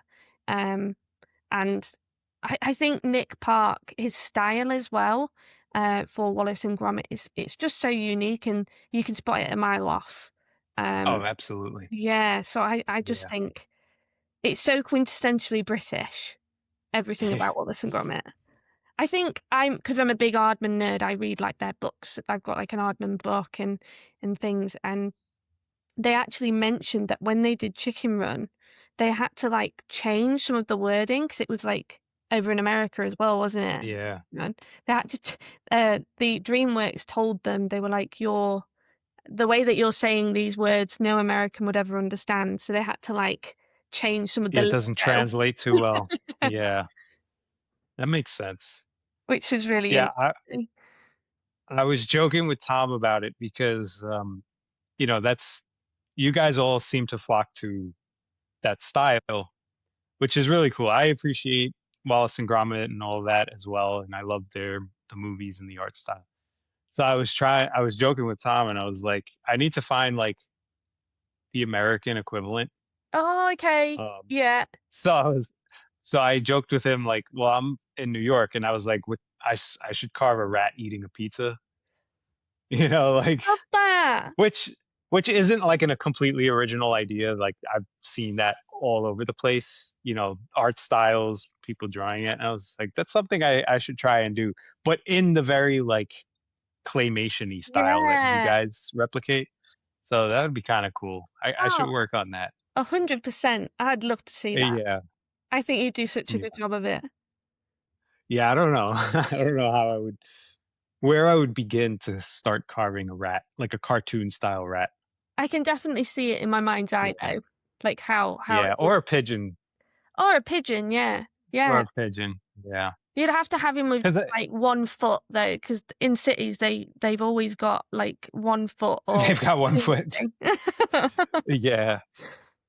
Speaker 2: um and I think Nick Park, his style as well, for Wallace and Gromit is it's just so unique and you can spot it a mile off.
Speaker 1: Oh,
Speaker 2: Um,
Speaker 1: absolutely.
Speaker 2: yeah, so I just
Speaker 1: Yeah.
Speaker 2: think it's so quintessentially British, everything about Wallace and Gromit. I think because I'm a big Aardman nerd, I read like their books. I've got like an Aardman book and things, and they actually mentioned that when they did Chicken Run, they had to, like, change some of the wording because it was, like, over in America as well, wasn't it?
Speaker 1: Yeah.
Speaker 2: And they had to the DreamWorks told them, they were like, "You're the way that you're saying these words, no American would ever understand." So they had to, like, change some of
Speaker 1: Yeah,
Speaker 2: the
Speaker 1: it doesn't
Speaker 2: lingo,
Speaker 1: translate too well. Yeah, that makes sense.
Speaker 2: which was really
Speaker 1: Yeah,
Speaker 2: interesting.
Speaker 1: I was joking with Tom about it because, that's you guys all seem to flock to that style, which is really cool. I appreciate Wallace and Gromit and all of that as well, and I love the movies and the art style. So I was joking with Tom, and I was like, I need to find like the American equivalent.
Speaker 2: Oh, okay.
Speaker 1: Um,
Speaker 2: Yeah.
Speaker 1: so I was, so I joked with him like, well, I'm in New York, and I was like, I should carve a rat eating a pizza, like
Speaker 2: Love that.
Speaker 1: which which isn't like a completely original idea. Like I've seen that all over the place, art styles, people drawing it. And I was like, that's something I should try and do, but in the very like claymation-y style that you
Speaker 2: Yeah.
Speaker 1: guys replicate. So that would be kind of cool. I
Speaker 2: Oh,
Speaker 1: should work on that.
Speaker 2: 100%. I'd love to see that.
Speaker 1: Yeah.
Speaker 2: I think you do such a
Speaker 1: Yeah.
Speaker 2: good job of it.
Speaker 1: Yeah. I don't know. I don't know where I would begin to start carving a rat, like a cartoon style rat.
Speaker 2: I can definitely see it in my mind's eye
Speaker 1: Yeah.
Speaker 2: though, like how
Speaker 1: Yeah.
Speaker 2: it would, or a pigeon, yeah.
Speaker 1: Or
Speaker 2: Yeah.
Speaker 1: a pigeon. Yeah.
Speaker 2: You'd have to have him with,
Speaker 1: Because
Speaker 2: like, 1 foot though, because in cities, they've always got, like, 1 foot or
Speaker 1: they've got one foot.
Speaker 2: something.
Speaker 1: Yeah.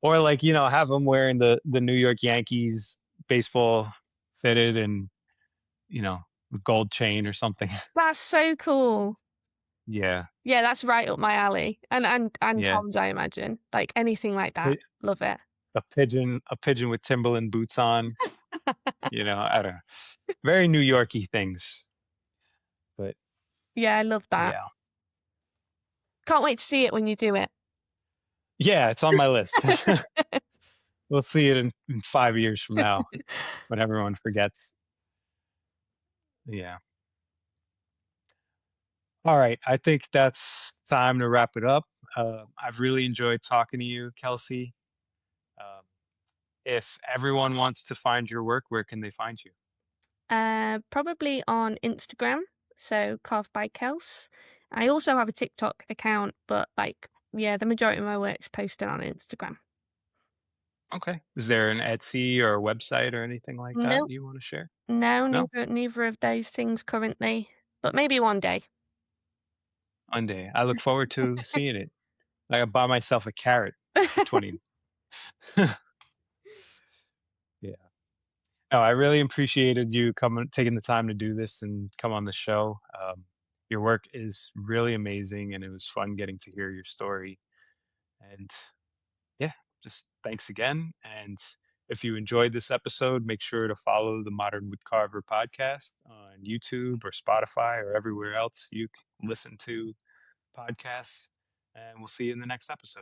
Speaker 1: Or like, have them wearing the New York Yankees baseball fitted and, you know, a gold chain or something.
Speaker 2: That's so cool.
Speaker 1: Yeah.
Speaker 2: Yeah, that's right up my alley, and
Speaker 1: Yeah.
Speaker 2: Tom's, I imagine. Like, anything like that.
Speaker 1: Pi
Speaker 2: Love it.
Speaker 1: a pigeon with Timberland boots on, I don't know. Very New Yorky things. But
Speaker 2: Yeah, I love that.
Speaker 1: yeah.
Speaker 2: Can't wait to see it when you do it.
Speaker 1: Yeah, it's on my list. We'll see it in 5 years from now when everyone forgets. Yeah. All right. I think that's time to wrap it up. I've really enjoyed talking to you, Kelsey. Um, if everyone wants to find your work, where can they find you?
Speaker 2: Probably on Instagram, so carved by Kels. I also have a TikTok account, but, like, yeah, the majority of my work's posted on Instagram.
Speaker 1: Okay. Is there an Etsy or a website or anything like that
Speaker 2: Nope.
Speaker 1: you want to share?
Speaker 2: No,
Speaker 1: No?
Speaker 2: neither of those things currently, but maybe one day.
Speaker 1: Monday. I look forward to seeing it. I buy myself a carrot for 20. Yeah. No, I really appreciated you coming, taking the time to do this and come on the show. Your work is really amazing, and it was fun getting to hear your story. And yeah, just thanks again. And if you enjoyed this episode, make sure to follow the Modern Woodcarver podcast on YouTube or Spotify or everywhere else you can listen to podcasts. And we'll see you in the next episode.